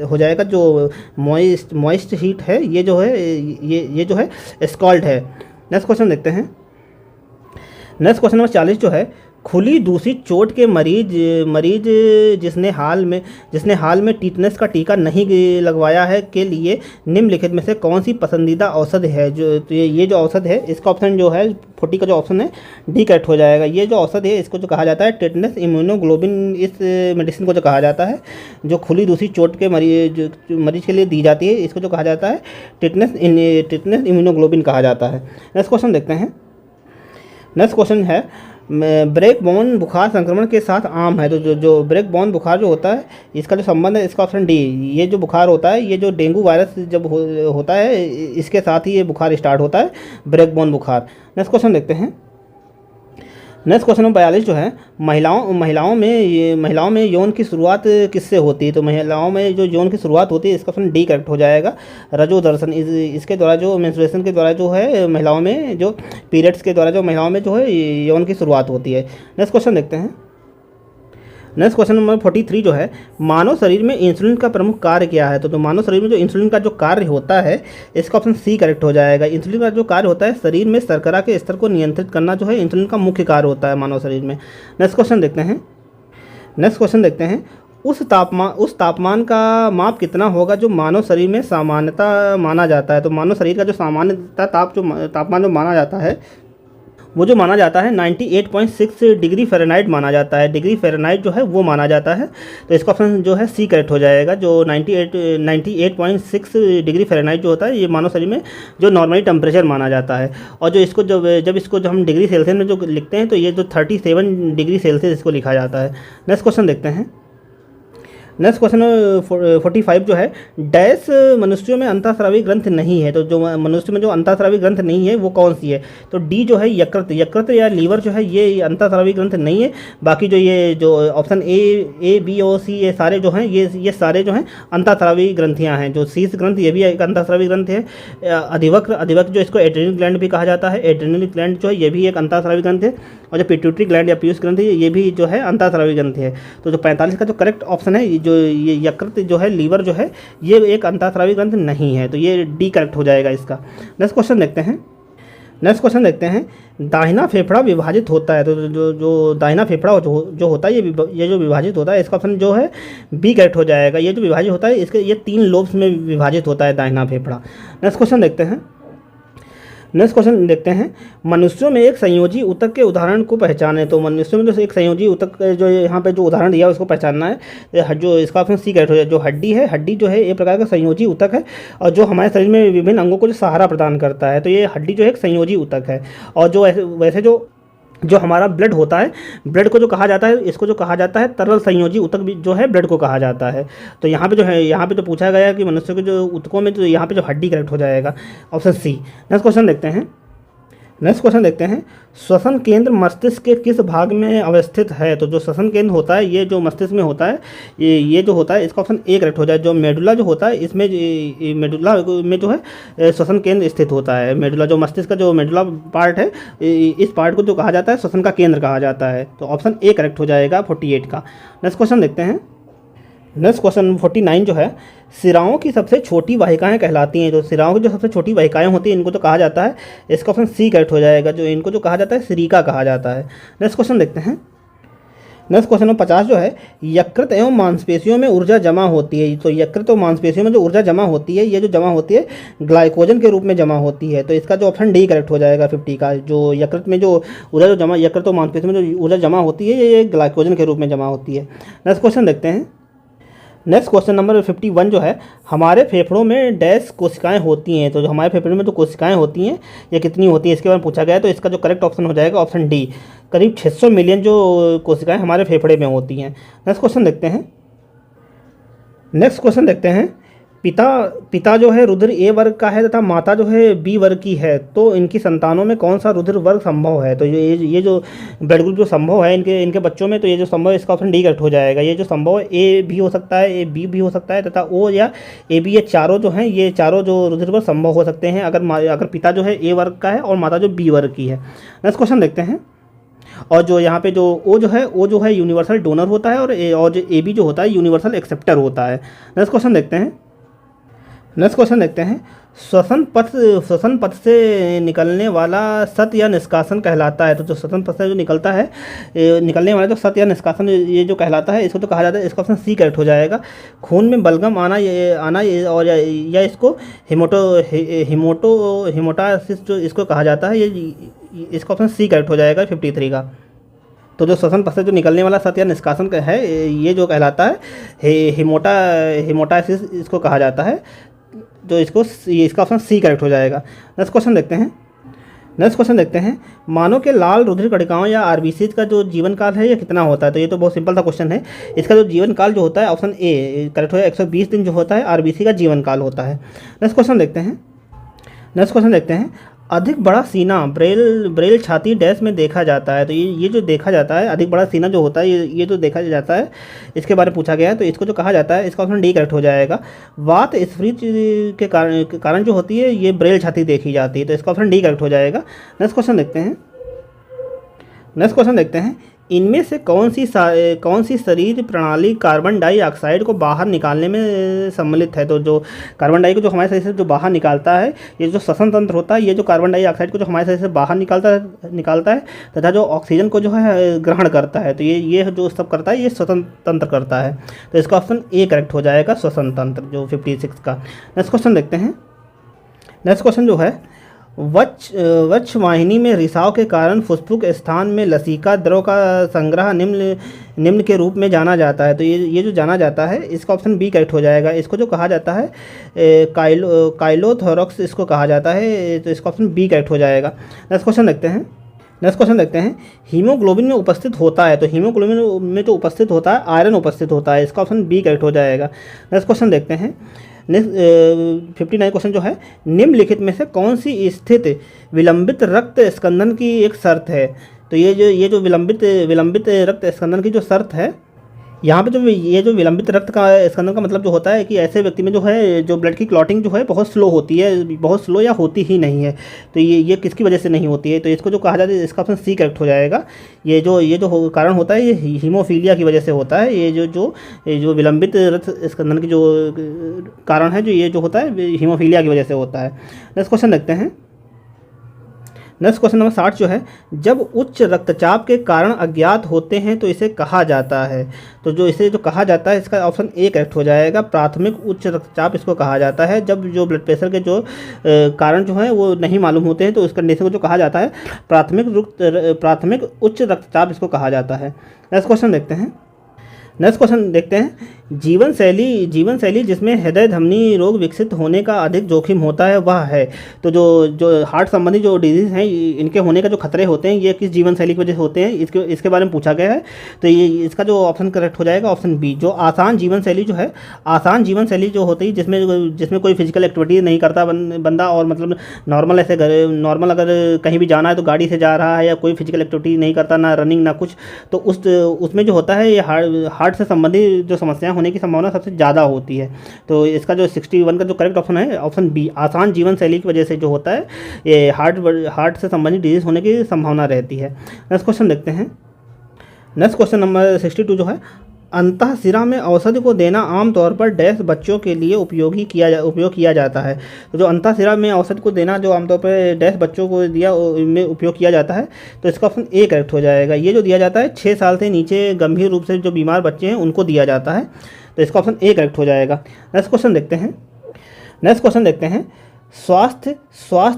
हो जाएगा। जो मॉइस्ट हीट है ये जो है स्कॉल्ड है। नेक्स्ट क्वेश्चन देखते हैं। नेक्स्ट क्वेश्चन नंबर 40 जो है। खुली दूषित चोट के मरीज जिसने हाल में टीटनेस का टीका नहीं लगवाया है के लिए निम्नलिखित में से कौन सी पसंदीदा औषधि है, तो ये जो औषध है इसका ऑप्शन जो है 40 का जो ऑप्शन है डी करेक्ट हो जाएगा। ये जो औषधि है इसको जो कहा जाता है टेटनस इम्यूनोग्लोबिन, इस मेडिसिन को जो कहा जाता है जो खुली दूषित चोट के मरीज के लिए दी जाती है इसको जो कहा जाता है टेटनस इम्यूनोग्लोबिन कहा जाता है। नेक्स्ट क्वेश्चन देखते हैं। नेक्स्ट क्वेश्चन है। ब्रेक बोन बुखार संक्रमण के साथ आम है, तो जो ब्रेक बोन बुखार जो होता है इसका जो संबंध है इसका ऑप्शन डी। ये जो बुखार होता है ये जो डेंगू वायरस जब होता है इसके साथ ही ये बुखार स्टार्ट होता है, ब्रेक बोन बुखार। नेक्स्ट क्वेश्चन देखते हैं। नेक्स्ट क्वेश्चन नंबर 42 जो है, महिलाओं में यौन की शुरुआत किससे होती है? तो महिलाओं में जो यौन की शुरुआत होती है, इसका ऑप्शन डी करेक्ट हो जाएगा, रजोदर्शन। इसके द्वारा जो मेंस्ट्रुएशन के द्वारा जो है महिलाओं में जो पीरियड्स के द्वारा जो महिलाओं में जो है यौन की शुरुआत होती है। नेक्स्ट क्वेश्चन देखते हैं। नेक्स्ट क्वेश्चन नंबर 43 जो है, मानव शरीर में इंसुलिन का प्रमुख कार्य क्या है? तो मानव शरीर में जो इंसुलिन का जो कार्य होता है, इसका ऑप्शन सी करेक्ट हो जाएगा। इंसुलिन का जो कार्य होता है, शरीर में शर्करा के स्तर को नियंत्रित करना जो है इंसुलिन का मुख्य कार्य होता है मानव शरीर में। नेक्स्ट क्वेश्चन देखते हैं। उस तापमान का माप कितना होगा जो मानव शरीर में सामान्यता माना जाता है? तो मानव शरीर का जो सामान्यता तापमान जो माना जाता है, वो जो माना जाता है 98.6 डिग्री फ़ारेनहाइट माना जाता है। डिग्री फ़ारेनहाइट जो है वो माना जाता है, तो इसका ऑप्शन जो है सी करेक्ट हो जाएगा। जो 98.6 डिग्री फ़ारेनहाइट जो होता है, ये मानव शरीर में जो नॉर्मली टेम्परेचर माना जाता है। और जो इसको जब हम डिग्री सेल्सियस में जो लिखते हैं, तो ये जो 37 डिग्री सेल्सियस इसको लिखा जाता है। नेक्स्ट क्वेश्चन देखते हैं। नेक्स्ट क्वेश्चन 45 जो है, डैश मनुष्यों में अंतःस्रावी ग्रंथ नहीं है? तो जो मनुष्य में जो अंतःस्रावी ग्रंथ नहीं है वो कौन सी है? तो डी जो है यकृत या लीवर जो है ये अंतःस्रावी ग्रंथ नहीं है। बाकी जो ऑप्शन ए बी और सी ये सारे जो हैं ये सारे जो हैं अंतःस्रावी ग्रंथियां हैं। जो शीर्ष ग्रंथ ये भी एक अंतःस्रावी ग्रंथ है। अधिवक्र जो इसको एड्रेनल ग्लैंड भी कहा जाता है, एड्रेनल ग्लैंड जो है ये भी एक अंतःस्रावी ग्रंथ है। और जो पिट्यूटरी ग्लैंड या पीयूष ग्रंथि है, ये भी जो है अंतःस्रावी ग्रंथि है। तो जो 45 का जो करेक्ट ऑप्शन है, जो ये यकृत जो है, लीवर जो है, ये एक अंतःस्रावी ग्रंथ नहीं है, तो ये डी करेक्ट हो जाएगा इसका। नेक्स्ट क्वेश्चन देखते हैं। दाहिना फेफड़ा विभाजित होता है, तो जो दाहिना फेफड़ा जो होता है ये जो विभाजित होता है, इसका ऑप्शन जो है बी करेक्ट हो जाएगा। ये जो विभाजित होता है, इसके ये 3 लोब्स में विभाजित होता है दाहिना फेफड़ा। नेक्स्ट क्वेश्चन देखते हैं। मनुष्यों में एक संयोजी ऊतक के उदाहरण को पहचाने। तो मनुष्यों में जो एक संयोजी ऊतक जो यहाँ पे जो उदाहरण दिया है उसको पहचानना है। जो इसका ऑप्शन सी करेक्ट हो जाए। जो हड्डी जो है एक प्रकार का संयोजी ऊतक है, और जो हमारे शरीर में विभिन्न अंगों को जो सहारा प्रदान करता है, तो ये हड्डी जो है एक संयोजी ऊतक है। और जो वैसे जो हमारा ब्लड होता है, ब्लड को जो कहा जाता है, इसको जो कहा जाता है तरल संयोजी ऊतक भी जो है ब्लड को कहा जाता है। तो यहाँ पे तो पूछा गया कि मनुष्य के जो ऊतकों में, तो यहाँ पे जो हड्डी करेक्ट हो जाएगा, ऑप्शन सी। नेक्स्ट क्वेश्चन देखते हैं। श्वसन केंद्र मस्तिष्क के किस भाग में अवस्थित है? तो जो श्वसन केंद्र होता है, ये जो मस्तिष्क में होता है, ये जो होता है, इसका ऑप्शन ए करेक्ट हो जाए। जो मेडुला जो होता है, इसमें मेडुला में जो है श्वसन केंद्र स्थित होता है। मेडुला जो मस्तिष्क का जो मेडुला पार्ट है, इस पार्ट को जो कहा जाता है श्वसन का केंद्र कहा जाता है। तो ऑप्शन ए करेक्ट हो जाएगा 48 का। नेक्स्ट क्वेश्चन देखते हैं। नेक्स्ट क्वेश्चन 49 जो है, सिराओं की सबसे छोटी वाहिकाएं कहलाती हैं। तो सिराओं की जो सबसे छोटी वाहिकाएं होती हैं, इनको तो कहा जाता है, इसका ऑप्शन सी करेक्ट हो जाएगा। जो इनको जो कहा जाता है सिरिका कहा जाता है। नेक्स्ट क्वेश्चन देखते हैं। नेक्स्ट क्वेश्चन नंबर 50 जो है, यकृत एवं मांसपेशियों में ऊर्जा जमा होती है। तो यकृत और मांसपेशियों में जो ऊर्जा जमा होती है, ये जो जमा होती है ग्लाइकोजन के रूप में जमा होती है। तो इसका जो ऑप्शन डी करेक्ट हो जाएगा 50 का। जो यकृत में जो ऊर्जा यकृत और मांसपेशियों में जो ऊर्जा जमा होती है, ये ग्लाइकोजन के रूप में जमा होती है। नेक्स्ट क्वेश्चन देखते हैं। नेक्स्ट क्वेश्चन नंबर 51 जो है, हमारे फेफड़ों में डैश कोशिकाएं होती हैं। तो जो हमारे फेफड़ों में जो कोशिकाएं होती हैं, ये कितनी होती हैं, इसके बारे में पूछा गया है। तो इसका जो करेक्ट ऑप्शन हो जाएगा ऑप्शन डी। करीब 600 मिलियन जो कोशिकाएं हमारे फेफड़े में होती हैं। नेक्स्ट क्वेश्चन देखते हैं। पिता जो है रुधिर ए वर्ग का है तथा माता जो है बी वर्ग की है, तो इनकी संतानों में कौन सा रुधिर वर्ग संभव है? तो ये जो ब्लड ग्रुप जो संभव है इनके बच्चों में, तो ये जो संभव है, इसका ऑप्शन डी करेक्ट हो जाएगा। ये जो संभव है, ए भी हो सकता है, ए बी भी हो सकता है, तथा ओ या ए बी, ये चारों जो हैं, ये चारों जो रुधिर वर्ग संभव हो सकते हैं अगर पिता जो है ए वर्ग का है और माता जो बी वर्ग की है। नेक्स्ट क्वेश्चन देखते हैं। और जो यहाँ पे जो ओ जो है यूनिवर्सल डोनर होता है, और जो ए बी जो होता है यूनिवर्सल एक्सेप्टर होता है। नेक्स्ट क्वेश्चन देखते हैं। श्वसन पथ से निकलने वाला सत या निष्कासन कहलाता है। तो जो श्वसन पथ से जो निकलने वाला जो सत या निष्कासन ये जो कहलाता है, इसको तो कहा जाता है, इसका ऑप्शन सी करेक्ट हो जाएगा। खून में बलगम आना और या इसको हिमोटासिस जो इसको कहा जाता है, ये इसका ऑप्शन सी करेक्ट हो जाएगा 53 का। तो जो श्वसन पथ से जो निकलने वाला सत या निष्कासन का है, ये जो कहलाता है हिमोटासिस इसको कहा जाता है। जो इसका ऑप्शन सी करेक्ट हो जाएगा। नेक्स्ट क्वेश्चन देखते हैं। मानव के लाल रुधिर कणिकाओं या आरबीसी का जो जीवन काल है, ये कितना होता है? तो ये तो बहुत सिंपल सा क्वेश्चन है। इसका जो जीवन काल जो होता है, ऑप्शन ए करेक्ट हो जाएगा। 120 दिन जो होता है आरबीसी का जीवन काल होता है। नेक्स्ट क्वेश्चन देखते हैं। अधिक बड़ा सीना ब्रेल छाती डैश में देखा जाता है। तो ये जो देखा जाता है, अधिक बड़ा सीना जो होता है, ये जो देखा जाता है, इसके बारे में पूछा गया है। तो इसको जो कहा जाता है, इसका ऑप्शन डी करेक्ट हो जाएगा। वात स्फीत के कारण जो होती है, ये ब्रेल छाती देखी जाती है। तो इसका ऑप्शन डी करेक्ट हो जाएगा। नेक्स्ट क्वेश्चन देखते हैं इनमें से कौन सी शरीर प्रणाली कार्बन डाइऑक्साइड को बाहर निकालने में सम्मिलित है। तो जो कार्बन डाई को जो हमारे शरीर से जो बाहर निकालता है, ये जो श्वसन तंत्र होता है, ये जो कार्बन डाइऑक्साइड को जो हमारे शरीर से बाहर निकालता है तथा जो ऑक्सीजन को जो है ग्रहण करता है। तो ये जो सब करता है, ये श्वसन तंत्र करता है। तो इसका ऑप्शन ए करेक्ट हो जाएगा, श्वसन तंत्र, जो 56 का। नेक्स्ट क्वेश्चन देखते हैं। नेक्स्ट क्वेश्चन जो है, वक्ष वाहिनी में रिसाव के कारण फुफ्फुस स्थान में लसिका द्रव का संग्रह निम्न के रूप में जाना जाता है। तो ये जो जाना जाता है, इसका ऑप्शन बी करेक्ट हो जाएगा। इसको जो कहा जाता है काइलोथोरक्स इसको कहा जाता है। तो इसका ऑप्शन बी करेक्ट हो जाएगा। नेक्स्ट क्वेश्चन देखते हैं हीमोग्लोबिन में उपस्थित होता है। तो हीमोग्लोबिन में जो उपस्थित होता है, आयरन उपस्थित होता है। इसका ऑप्शन बी करेक्ट हो जाएगा। नेक्स्ट क्वेश्चन देखते हैं। 59 क्वेश्चन जो है, निम्नलिखित में से कौन सी स्थिति विलंबित रक्त स्कंदन की एक शर्त है। तो ये जो विलंबित रक्त स्कंदन की जो शर्त है, यहाँ पे जो विलंबित रक्त का स्कंदन का मतलब जो होता है कि ऐसे व्यक्ति में जो है, जो ब्लड की क्लॉटिंग जो है बहुत स्लो होती है, बहुत स्लो या होती ही नहीं है। तो ये किसकी वजह से नहीं होती है। तो इसको जो कहा जाता है, इसका ऑप्शन सी करेक्ट हो जाएगा। ये जो कारण होता है, ये हीमोफीलिया की वजह से होता है। ये जो विलंबित रक्त स्कंदन की जो कारण है, ये जो होता है, हीमोफीलिया की वजह से होता है। नेक्स्ट क्वेश्चन देखते हैं। नेक्स्ट क्वेश्चन नंबर 60 जो है, जब उच्च रक्तचाप के कारण अज्ञात होते हैं तो इसे कहा जाता है। तो इसे जो कहा जाता है, इसका ऑप्शन ए करेक्ट हो जाएगा। प्राथमिक उच्च रक्तचाप इसको कहा जाता है। जब जो ब्लड प्रेशर के जो कारण जो है वो नहीं मालूम होते हैं, तो इस कंडीशन को जो कहा जाता है प्राथमिक उच्च रक्तचाप इसको कहा जाता है। नेक्स्ट क्वेश्चन देखते हैं जीवन शैली जिसमें हृदय धमनी रोग विकसित होने का अधिक जोखिम होता है, वह है। तो जो हार्ट संबंधी जो डिजीज़ हैं, इनके होने का जो खतरे होते हैं, ये किस जीवन शैली की वजह से होते हैं, इसके बारे में पूछा गया है। तो ये इसका जो ऑप्शन करेक्ट हो जाएगा, ऑप्शन बी। जो आसान जीवन शैली जो होती है, जिसमें कोई फिजिकल एक्टिविटी नहीं करता बंदा, और मतलब नॉर्मल अगर कहीं भी जाना है तो गाड़ी से जा रहा है, या कोई फिजिकल एक्टिविटी नहीं करता, ना रनिंग ना कुछ, तो उसमें जो होता है, ये हार्ट से संबंधित जो समस्याएं होने की संभावना सबसे ज़्यादा होती है। तो इसका जो 61 का जो करेक्ट ऑप्शन है, ऑप्शन बी। आसान जीवन शैली की वजह से जो होता है, ये हार्ट से संबंधित डिजीज होने की संभावना रहती है। नेक्स्ट क्वेश्चन देखते हैं। नेक्स्ट क्वेश्चन नंबर 62 जो है, अंतःशिरा में औषधि को देना आमतौर पर डैश बच्चों के लिए उपयोग किया जाता है। तो जो अंतःशिरा में औषधि को देना जो आमतौर पर डैश बच्चों को में उपयोग किया जाता है, तो इसका ऑप्शन ए करेक्ट हो जाएगा। ये जो दिया जाता है 6 साल से नीचे गंभीर रूप से जो बीमार बच्चे हैं, उनको दिया जाता है। तो इसका ऑप्शन ए करेक्ट हो जाएगा। नेक्स्ट क्वेश्चन देखते हैं स्वास्थ्य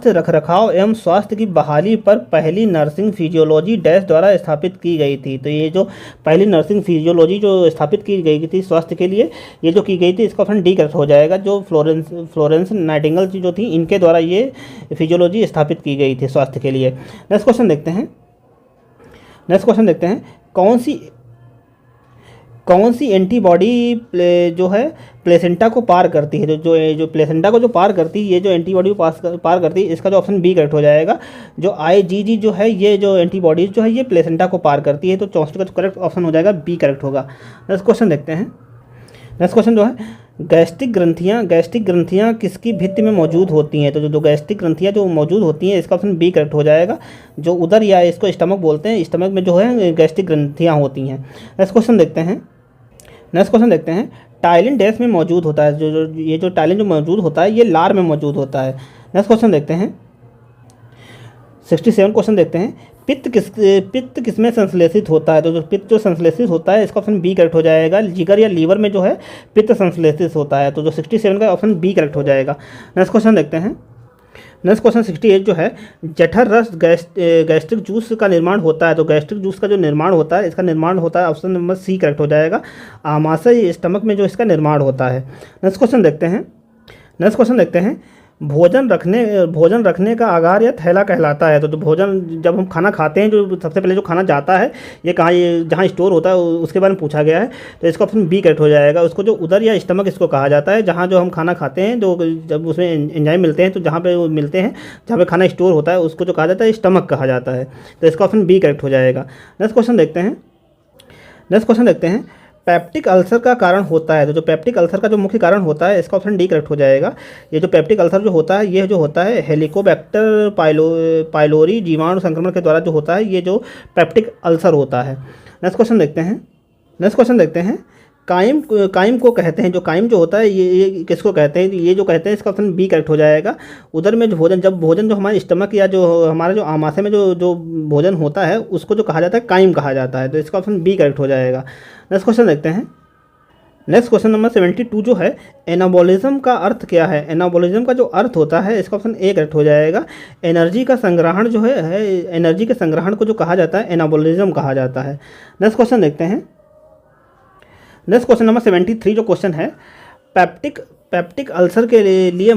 रखरखाव एवं स्वास्थ्य की बहाली पर पहली नर्सिंग फिजियोलॉजी डैश द्वारा स्थापित की गई थी। तो ये जो पहली नर्सिंग फिजियोलॉजी जो स्थापित की गई थी स्वास्थ्य के लिए, ये जो की गई थी, इसका ऑप्शन डी करेक्ट हो जाएगा। जो फ्लोरेंस नाइटिंगेल जो थी, इनके द्वारा ये फिजियोलॉजी स्थापित की गई थी स्वास्थ्य के लिए। नेक्स्ट क्वेश्चन देखते हैं कौन सी एंटीबॉडी जो है प्लेसेंटा को पार करती है। जो प्लेसेंटा को जो पार करती है, ये जो एंटीबॉडी को पार करती है, इसका जो ऑप्शन बी करेक्ट हो जाएगा। जो IgG जो है, ये जो एंटीबॉडीज जो है, ये प्लेसेंटा को पार करती है। तो 64 का जो करेक्ट ऑप्शन हो जाएगा, बी करेक्ट होगा। नेक्स्ट क्वेश्चन देखते हैं। नेक्स्ट क्वेश्चन जो है, गैस्ट्रिक ग्रंथियाँ किसकी भित्ति में मौजूद होती हैं। तो जो गैस्ट्रिक ग्रंथियाँ जो मौजूद होती हैं, इसका ऑप्शन बी करेक्ट हो जाएगा। जो उदर या इसको स्टमक बोलते हैं, स्टमक में जो है गैस्ट्रिक ग्रंथियाँ होती हैं। नेक्स्ट क्वेश्चन देखते हैं टाइलिन डैश में मौजूद होता है। ये जो टाइलिन जो मौजूद होता है, ये लार में मौजूद होता है। नेक्स्ट क्वेश्चन देखते हैं। 67 क्वेश्चन देखते हैं, पित्त किसमें संश्लेषित होता है। तो जो पित्त जो संश्लेषित होता है, इसका ऑप्शन बी करेक्ट हो जाएगा। जिगर या लीवर में जो है पित्त संश्लेषित होता है। तो जो 67 का ऑप्शन बी करेक्ट हो जाएगा। नेक्स्ट क्वेश्चन देखते हैं। नेक्स्ट क्वेश्चन 68 जो है, जठर रस गैस्ट्रिक जूस का निर्माण होता है। तो गैस्ट्रिक जूस का जो निर्माण होता है, इसका निर्माण होता है, ऑप्शन नंबर सी करेक्ट हो जाएगा। आमाशय स्टमक में जो इसका निर्माण होता है। नेक्स्ट क्वेश्चन देखते हैं। भोजन रखने का आगार या थैला कहलाता है। तो जो भोजन जब हम खाना खाते हैं, जो सबसे पहले जो खाना जाता है ये कहाँ, ये जहाँ स्टोर होता है उसके बारे में पूछा गया है। तो इसका ऑप्शन बी करेक्ट हो जाएगा। उसको जो उदर या स्टमक इसको कहा जाता है, जहाँ जो हम खाना खाते हैं, जो जब उसमें एंजाइम मिलते हैं तो जहाँ पे वो मिलते हैं, जहाँ पे खाना स्टोर होता है, उसको जो कहा जाता है स्टमक कहा जाता है। तो इसका ऑप्शन बी करेक्ट हो जाएगा। नेक्स्ट क्वेश्चन देखते हैं। पेप्टिक अल्सर का कारण होता है। तो जो पेप्टिक अल्सर का जो मुख्य कारण होता है, इसका ऑप्शन डी करेक्ट हो जाएगा। ये जो पेप्टिक अल्सर जो होता है, ये जो होता है हेलिकोबैक्टर पाइलोरी जीवाणु संक्रमण के द्वारा जो होता है, ये जो पेप्टिक अल्सर होता है। नेक्स्ट क्वेश्चन देखते हैं। काइम को कहते हैं, जो काइम जो होता है ये किसको कहते हैं, ये जो कहते हैं, इसका ऑप्शन बी करेक्ट हो जाएगा। उधर में जो भोजन जो हमारे स्टमक या जो हमारे जो आमाशय में जो भोजन होता है, उसको जो कहा जाता है काइम कहा जाता है। तो इसका ऑप्शन बी करेक्ट हो जाएगा। नेक्स्ट क्वेश्चन नंबर 72 जो है, एनाबॉलिज्म का अर्थ क्या है। एनाबॉलिज्म का जो अर्थ होता है, इसका ऑप्शन ए करेक्ट हो जाएगा। एनर्जी का संग्रहण जो है एनर्जी के संग्रहण को जो कहा जाता है, एनाबॉलिज्म कहा जाता है। नेक्स्ट क्वेश्चन नंबर 73 जो क्वेश्चन है, पेप्टिक अल्सर के लिए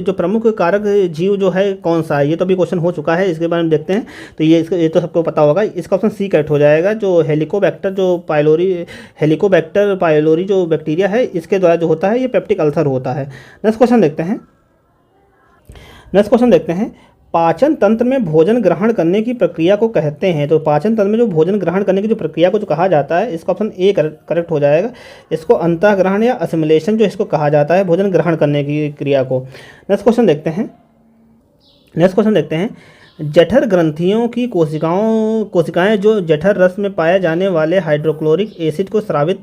जो प्रमुख कारक जीव जो है कौन सा है। ये तो अभी क्वेश्चन हो चुका है, इसके बारे में देखते हैं। तो ये तो सबको पता होगा। इसका ऑप्शन सी करेक्ट हो जाएगा। जो हेलिकोबैक्टर पाइलोरी जो बैक्टीरिया है, इसके द्वारा जो होता है ये पेप्टिक अल्सर होता है। नेक्स्ट क्वेश्चन देखते हैं। पाचन तंत्र में भोजन ग्रहण करने की प्रक्रिया को कहते हैं। तो पाचन तंत्र में जो भोजन ग्रहण करने की जो प्रक्रिया को जो कहा जाता है, इसका ऑप्शन ए करेक्ट हो जाएगा। इसको अंतःग्रहण या असिमिलेशन जो इसको कहा जाता है, भोजन ग्रहण करने की क्रिया को। नेक्स्ट क्वेश्चन देखते हैं। जठर ग्रंथियों की कोशिकाएं जो जठर रस में पाए जाने वाले हाइड्रोक्लोरिक एसिड को स्रावित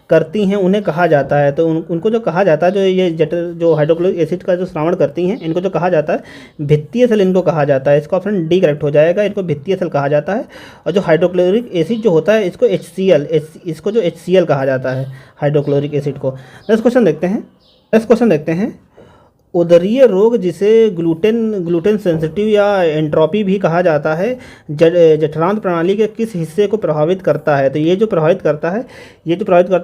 करती हैं, उन्हें कहा जाता है। तो उनको जो कहा जाता है, जो ये जठर जो हाइड्रोक्लोरिक एसिड का जो स्रावण करती हैं, इनको जो कहा जाता है भित्तीय सेल इनको कहा जाता है। इसका ऑप्शन डी करेक्ट हो जाएगा। इनको भित्तीय सेल कहा जाता है। और जो हाइड्रोक्लोरिक एसिड जो होता है, इसको HCl कहा जाता है, हाइड्रोक्लोरिक एसिड को। नेक्स्ट क्वेश्चन देखते हैं। उदरीय रोग, जिसे ग्लूटेन सेंसिटिव या एंट्रोपी भी कहा जाता है, जठरांत प्रणाली के किस हिस्से को प्रभावित करता है। तो ये जो प्रभावित करता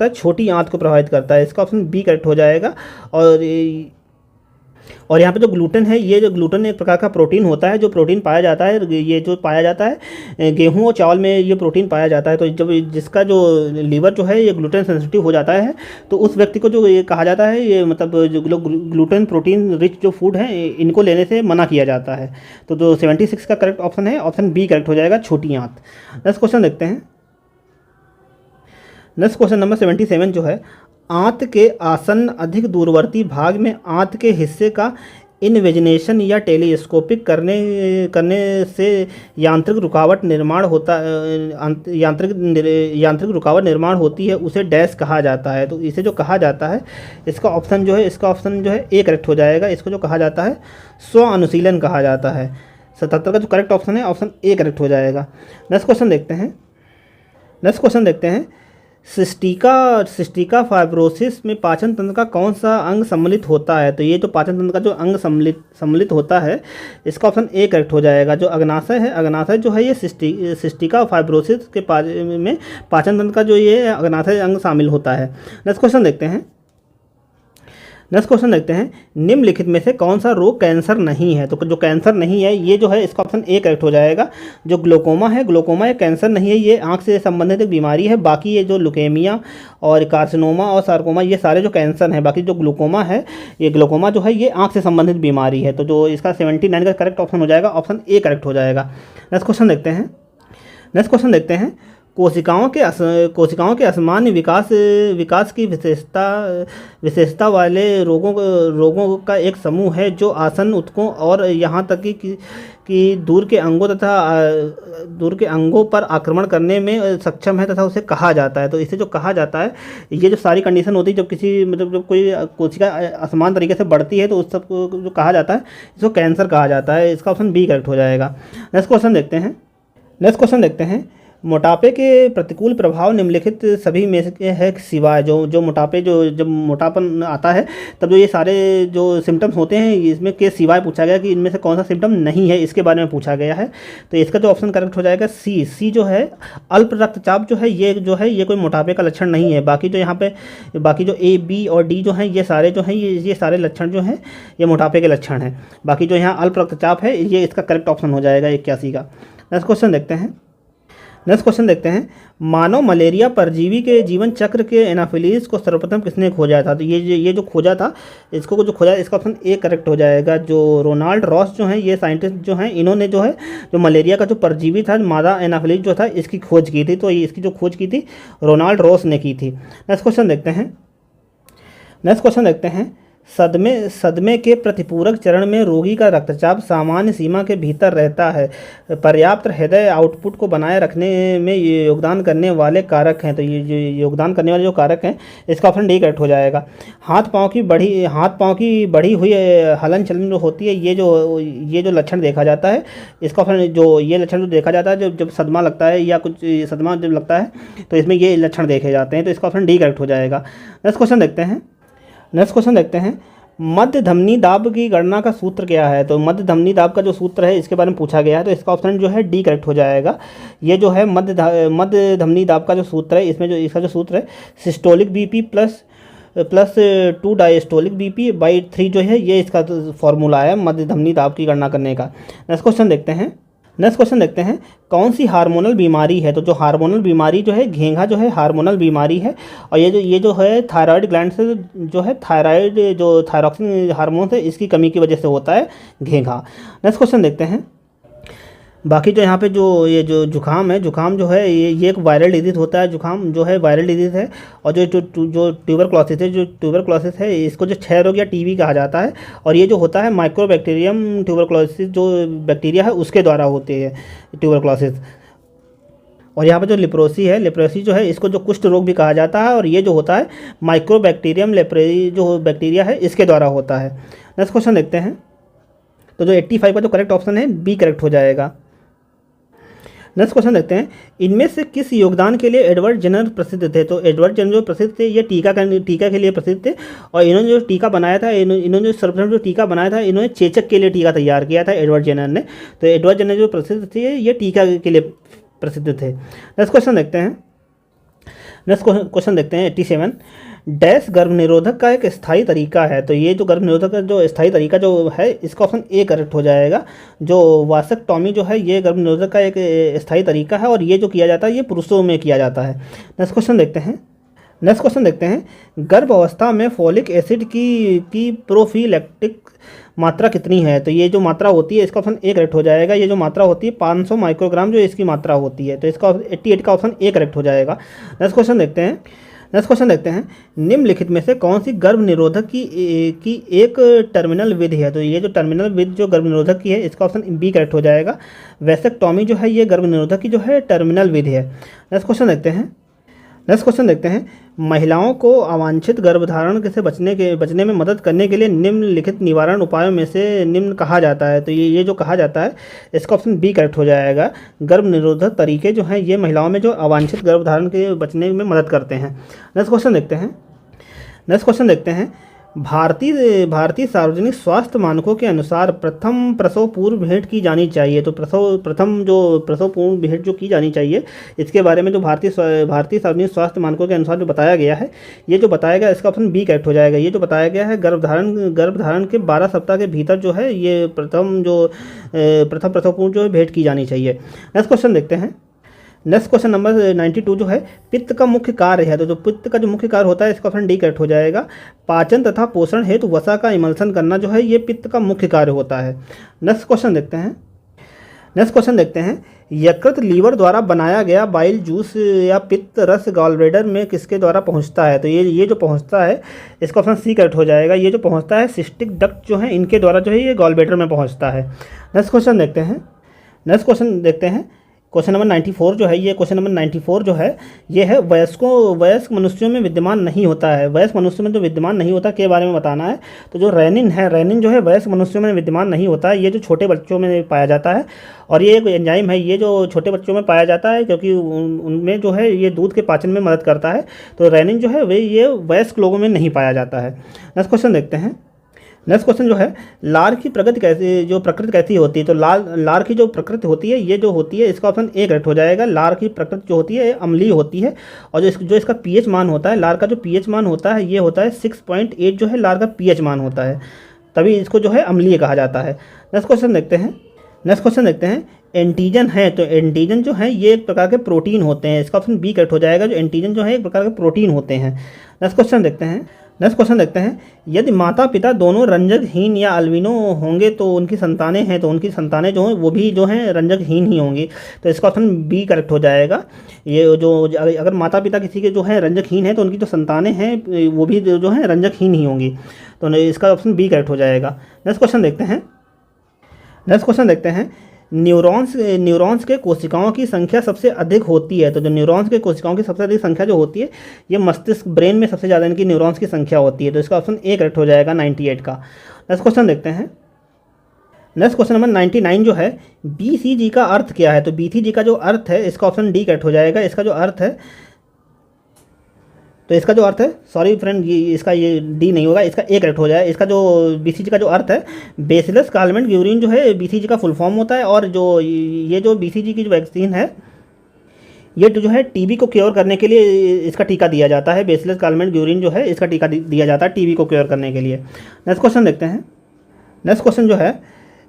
है छोटी आंत को प्रभावित करता है। इसका ऑप्शन बी करेक्ट हो जाएगा। और यहाँ पे जो ग्लूटेन है, ये जो ग्लूटेन एक प्रकार का प्रोटीन होता है, जो प्रोटीन पाया जाता है, ये जो पाया जाता है गेहूं और चावल में ये प्रोटीन पाया जाता है। तो जब जिसका जो लीवर जो है ये ग्लूटेन सेंसिटिव हो जाता है, तो उस व्यक्ति को जो ये कहा जाता है, ये मतलब जो ग्लूटेन प्रोटीन रिच जो फूड है, इनको लेने से मना किया जाता है। तो जो 76 का करेक्ट ऑप्शन है, ऑप्शन बी करेक्ट हो जाएगा, छोटी आंत। नेक्स्ट क्वेश्चन नंबर 77 जो है, आंत के आसन्न अधिक दूरवर्ती भाग में आंत के हिस्से का इन्वेजिनेशन या टेलीस्कोपिक करने से यांत्रिक रुकावट निर्माण निर्माण होती है, उसे डैश कहा जाता है। तो इसे जो कहा जाता है, इसका ऑप्शन जो है ए करेक्ट हो जाएगा। इसको जो कहा जाता है स्व अनुशीलन कहा जाता है। 77 का जो करेक्ट ऑप्शन है, ऑप्शन ए करेक्ट हो जाएगा। नेक्स्ट क्वेश्चन देखते हैं। सिस्टिका फाइब्रोसिस में पाचन तंत्र का कौन सा अंग सम्मिलित होता है। तो ये जो पाचन तंत्र का जो अंग सम्मिलित होता है, इसका ऑप्शन ए करेक्ट हो जाएगा। जो अग्नाशय जो है, ये सिस्टिका फाइब्रोसिस के में पाचन तंत्र का जो ये अग्नाशय अंग शामिल होता है। नेक्स्ट क्वेश्चन देखते हैं। निम्नलिखित में से कौन सा रोग कैंसर नहीं है। तो जो कैंसर नहीं है, ये जो है, इसका ऑप्शन ए करेक्ट हो जाएगा। जो ग्लोकोमा ये कैंसर नहीं है, ये आंख से संबंधित एक बीमारी है। बाकी ये जो लुकेमिया और कार्सिनोमा और सार्कोमा, ये सारे जो कैंसर हैं। बाकी जो ग्लोकोमा है, ये ग्लोकोमा जो है, ये आंख से संबंधित बीमारी है। तो जो इसका 79 का करेक्ट ऑप्शन हो जाएगा, ऑप्शन ए करेक्ट हो जाएगा। नेक्स्ट क्वेश्चन देखते हैं। कोशिकाओं के असामान्य विकास की विशेषता वाले रोगों का एक समूह है, जो आसन्न ऊतकों और यहाँ तक कि दूर के अंगों पर आक्रमण करने में सक्षम है तथा उसे कहा जाता है। तो इसे जो कहा जाता है, ये जो सारी कंडीशन होती है, जब जब कोई कोशिका असमान तरीके से बढ़ती है, तो उस सब को जो कहा जाता है, इसको कैंसर कहा जाता है। इसका ऑप्शन बी करेक्ट हो जाएगा। नेक्स्ट क्वेश्चन देखते हैं। मोटापे के प्रतिकूल प्रभाव निम्नलिखित सभी में से है सिवाय जो मोटापे जो जब मोटापन आता है तब जो ये सारे जो सिम्टम्स होते हैं इसमें के सिवाय पूछा गया कि इनमें से कौन सा सिम्टम नहीं है, इसके बारे में पूछा गया है। तो इसका जो ऑप्शन करेक्ट हो जाएगा सी जो है अल्प रक्तचाप जो है ये कोई मोटापे का लक्षण नहीं है। बाकी जो यहाँ पे बाकी जो ए बी और डी जो हैं ये सारे जो हैं ये सारे लक्षण जो हैं ये मोटापे के लक्षण हैं। बाकी जो यहाँ अल्प रक्तचाप है ये इसका करेक्ट ऑप्शन हो जाएगा 81 का। नेक्स्ट क्वेश्चन देखते हैं मानव मलेरिया परजीवी के जीवन चक्र के एनाफिलीज को सर्वप्रथम किसने खोजा था। तो ये जो खोजा था इसका ऑप्शन ए करेक्ट हो जाएगा। जो रोनाल्ड रॉस जो हैं ये साइंटिस्ट जो हैं इन्होंने जो मलेरिया का जो परजीवी था मादा एनाफिलीज जो था इसकी खोज की थी। तो इसकी जो खोज की थी रोनाल्ड रॉस ने की थी। नेक्स्ट क्वेश्चन देखते हैं सदमे के प्रतिपूरक चरण में रोगी का रक्तचाप सामान्य सीमा के भीतर रहता है। पर्याप्त हृदय आउटपुट को बनाए रखने में योगदान करने वाले कारक हैं। तो ये जो योगदान करने वाले जो कारक हैं इसका ऑप्शन डी करेक्ट हो जाएगा। हाथ पाँव की बढ़ी हुई हलन चलन जो होती है ये जो लक्षण देखा जाता है इसका ऑप्शन ये लक्षण जो देखा जाता है जब सदमा लगता है या कुछ सदमा जब लगता है तो इसमें ये लक्षण देखे जाते हैं। तो इसका ऑप्शन डी करेक्ट हो जाएगा। नेक्स्ट क्वेश्चन देखते हैं मध्य धमनी दाब की गणना का सूत्र क्या है। तो मध्य धमनी दाब का जो सूत्र है इसके बारे में पूछा गया है। तो इसका ऑप्शन जो है डी करेक्ट हो जाएगा। ये जो है मध्य धमनी दाब का जो सूत्र है इसमें जो इसका जो सूत्र है systolic BP plus 2 diastolic BP by 3 जो है ये इसका फॉर्मूला है मध्य धमनी दाब की गणना करने का। नेक्स्ट क्वेश्चन देखते हैं कौन सी हार्मोनल बीमारी है। तो जो हार्मोनल बीमारी जो है घेंघा जो है हार्मोनल बीमारी है और ये जो है थायराइड ग्लैंड से जो है थायराइड जो थायरॉक्सिन हार्मोन है इसकी कमी की वजह से होता है घेंघा। नेक्स्ट क्वेश्चन देखते हैं बाकी जो यहाँ पे जो जुकाम जो है ये एक वायरल डिजीज़ होता है। जुकाम जो है वायरल डिजीज़ है और जो ट्यूबरक्लोसिस है इसको जो क्षय रोग या टीबी कहा जाता है और ये जो होता है माइक्रोबैक्टीरियम ट्यूबरक्लोसिस जो बैक्टीरिया है उसके द्वारा होती है ट्यूबरक्लोसिस। और यहाँ पे जो लेप्रोसी जो है इसको जो कुष्ठ रोग भी कहा जाता है और ये जो होता है माइक्रोबैक्टीरियम लेप्रेरी जो बैक्टीरिया है इसके द्वारा होता है। नेक्स्ट क्वेश्चन देखते हैं तो जो 85 का जो करेक्ट ऑप्शन है बी करेक्ट हो जाएगा। नेक्स्ट क्वेश्चन देखते हैं इनमें से किस योगदान के लिए एडवर्ड जेनर प्रसिद्ध थे। तो एडवर्ड जेनर जो प्रसिद्ध थे ये टीका के लिए प्रसिद्ध थे और इन्होंने जो टीका बनाया था इन्होंने सर्वप्रथम जो टीका बनाया था इन्होंने चेचक के लिए टीका तैयार किया था एडवर्ड जेनर ने। तो एडवर्ड जेनर जो प्रसिद्ध थे ये टीका के लिए प्रसिद्ध थे। नेक्स्ट क्वेश्चन देखते हैं 87 डैश गर्भ निरोधक का एक स्थायी तरीका है। तो ये जो गर्भ निरोधक का जो स्थायी तरीका जो है इसका ऑप्शन ए करेक्ट हो जाएगा। जो वासेक्टॉमी जो है ये गर्भ निरोधक का एक स्थायी तरीका है और ये जो किया जाता है ये पुरुषों में किया जाता है। नेक्स्ट क्वेश्चन देखते हैं गर्भ अवस्था में फॉलिक एसिड की प्रोफिलैक्टिक मात्रा कितनी है। तो ये जो मात्रा होती है इसका ऑप्शन ए करेक्ट हो जाएगा। ये जो मात्रा होती है 500 माइक्रोग्राम जो इसकी मात्रा होती है। तो इसका 88 का ऑप्शन ए करेक्ट हो जाएगा। नेक्स्ट क्वेश्चन देखते हैं निम्नलिखित में से कौन सी गर्भ निरोधक की एक टर्मिनल विधि है। तो ये जो टर्मिनल विधि जो गर्भ निरोधक की है इसका ऑप्शन बी करेक्ट हो जाएगा। वैसेक्टॉमी जो है ये गर्भ निरोधक की जो है टर्मिनल विधि है। नेक्स्ट क्वेश्चन देखते हैं महिलाओं को अवांछित गर्भधारण से बचने में मदद करने के लिए निम्नलिखित निवारण उपायों में से निम्न कहा जाता है। तो ये जो कहा जाता है इसका ऑप्शन बी करेक्ट हो जाएगा। गर्भ निरोधक तरीके जो हैं ये महिलाओं में जो अवांछित गर्भधारण के बचने में मदद करते हैं। नेक्स्ट क्वेश्चन देखते हैं भारतीय सार्वजनिक स्वास्थ्य मानकों के अनुसार प्रथम प्रसव पूर्व भेंट की जानी चाहिए। तो प्रथम जो प्रसव पूर्व भेंट जो की जानी चाहिए इसके बारे में जो भारतीय सार्वजनिक स्वास्थ्य मानकों के अनुसार जो बताया गया है ये जो बताया गया इसका ऑप्शन बी करेक्ट हो जाएगा। ये जो बताया गया है गर्भधारण के 12 सप्ताह के भीतर जो है ये प्रथम प्रसव पूर्व जो भेंट की जानी चाहिए। नेक्स्ट क्वेश्चन नंबर 92 जो है पित्त का मुख्य कार्य है। तो जो पित्त का जो मुख्य कार्य होता है इसका ऑप्शन डी करेक्ट हो जाएगा। पाचन तथा पोषण हेतु वसा का इमल्सन करना जो है ये पित्त का मुख्य कार्य होता है। नेक्स्ट क्वेश्चन देखते हैं यकृत लीवर द्वारा बनाया गया बाइल जूस या पित्त रस गॉलब्लैडर में किसके द्वारा पहुंचता है। तो ये जो पहुंचता है इसका ऑप्शन सी करेक्ट हो जाएगा। ये जो पहुंचता है सिस्टिक डक्ट जो है इनके द्वारा जो है ये गॉलब्लैडर में पहुँचता है। नेक्स्ट क्वेश्चन देखते हैं क्वेश्चन नंबर 94 जो है, ये क्वेश्चन नंबर 94 जो है ये है वयस्क मनुष्यों में विद्यमान नहीं होता है। वयस्क मनुष्यों में जो विद्यमान नहीं होता के बारे में बताना है। तो जो रेनिन है, रेनिन जो है वयस्क मनुष्यों में विद्यमान नहीं होता है। ये जो छोटे बच्चों में पाया जाता है और ये एक एंजाइम है, ये जो छोटे बच्चों में पाया जाता है क्योंकि उनमें जो है ये दूध के पाचन में मदद करता है। तो रेनिन जो है वे ये वयस्क लोगों में नहीं पाया जाता है। नेक्स्ट क्वेश्चन देखते हैं। नेक्स्ट क्वेश्चन जो है, लार की प्रकृति कैसी होती है। तो लार की जो प्रकृति होती है, ये जो होती है, इसका ऑप्शन ए करेक्ट हो जाएगा। लार की प्रकृति जो होती है अम्लीय होती है और जो इसका पीएच मान होता है, लार का जो पीएच मान होता है ये होता है 6.8 जो है लार का पीएच मान होता है, तभी इसको जो है अम्लीय कहा जाता है। नेक्स्ट क्वेश्चन देखते हैं। एंटीजन है, तो एंटीजन जो है ये एक प्रकार के प्रोटीन होते हैं, इसका ऑप्शन बी करेक्ट हो जाएगा। जो एंटीजन जो है एक प्रकार के प्रोटीन होते हैं। नेक्स्ट क्वेश्चन देखते हैं। यदि माता पिता दोनों रंजकहीन या अल्बिनो होंगे तो उनकी संतानें हैं, तो उनकी संतानें जो हैं वो भी जो हैं रंजकहीन ही होंगी, तो इसका ऑप्शन बी करेक्ट हो जाएगा। ये जो अगर माता पिता किसी के जो है रंजकहीन है तो उनकी जो संतानें हैं वो भी जो हैं रंजकहीन ही होंगी, तो इसका ऑप्शन बी करेक्ट हो जाएगा। नेक्स्ट क्वेश्चन देखते हैं। न्यूरॉन्स के कोशिकाओं की संख्या सबसे अधिक होती है। तो जो न्यूरॉन्स के कोशिकाओं की सबसे अधिक संख्या जो होती है ये मस्तिष्क, ब्रेन में सबसे ज़्यादा इनकी न्यूरॉन्स की संख्या होती है, तो इसका ऑप्शन ए करेक्ट हो जाएगा 98 का। नेक्स्ट क्वेश्चन देखते हैं। नेक्स्ट क्वेश्चन नंबर 99 जो है, BCG का अर्थ क्या है। तो BCG का जो अर्थ है इसका ऑप्शन डी करेक्ट हो जाएगा। इसका जो अर्थ है, सॉरी फ्रेंड, ये डी नहीं होगा, इसका ए करेक्ट हो जाए। इसका जो BCG का जो अर्थ है, बेसिलस कालमेंट ग्यूरिन जो है BCG का फुल फॉर्म होता है। और ये जो BCG की जो वैक्सीन है ये जो है टीबी को क्योर करने के लिए इसका टीका दिया जाता है। बेसिलस कालमेंट ग्यूरिन जो है इसका टीका दिया जाता है टीबी को क्योर करने के लिए। नेक्स्ट क्वेश्चन देखते हैं। नेक्स्ट क्वेश्चन जो है,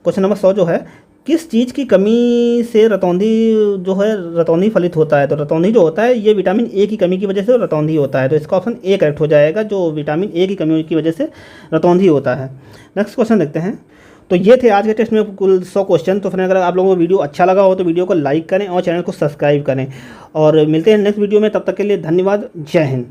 क्वेश्चन नंबर 100 जो है, किस चीज़ की कमी से रतौंधी फलित होता है। तो रतौंधी जो होता है ये विटामिन ए की कमी की वजह से रतौंधी होता है, तो इसका ऑप्शन ए करेक्ट हो जाएगा। जो विटामिन ए की कमी की वजह से रतौंधी होता है। नेक्स्ट क्वेश्चन देखते हैं। तो ये थे आज के टेस्ट में कुल 100 क्वेश्चन। तो फिर अगर आप लोगों को वीडियो अच्छा लगा हो तो वीडियो को लाइक करें और चैनल को सब्सक्राइब करें, और मिलते हैं नेक्स्ट वीडियो में। तब तक के लिए धन्यवाद। जय हिंद।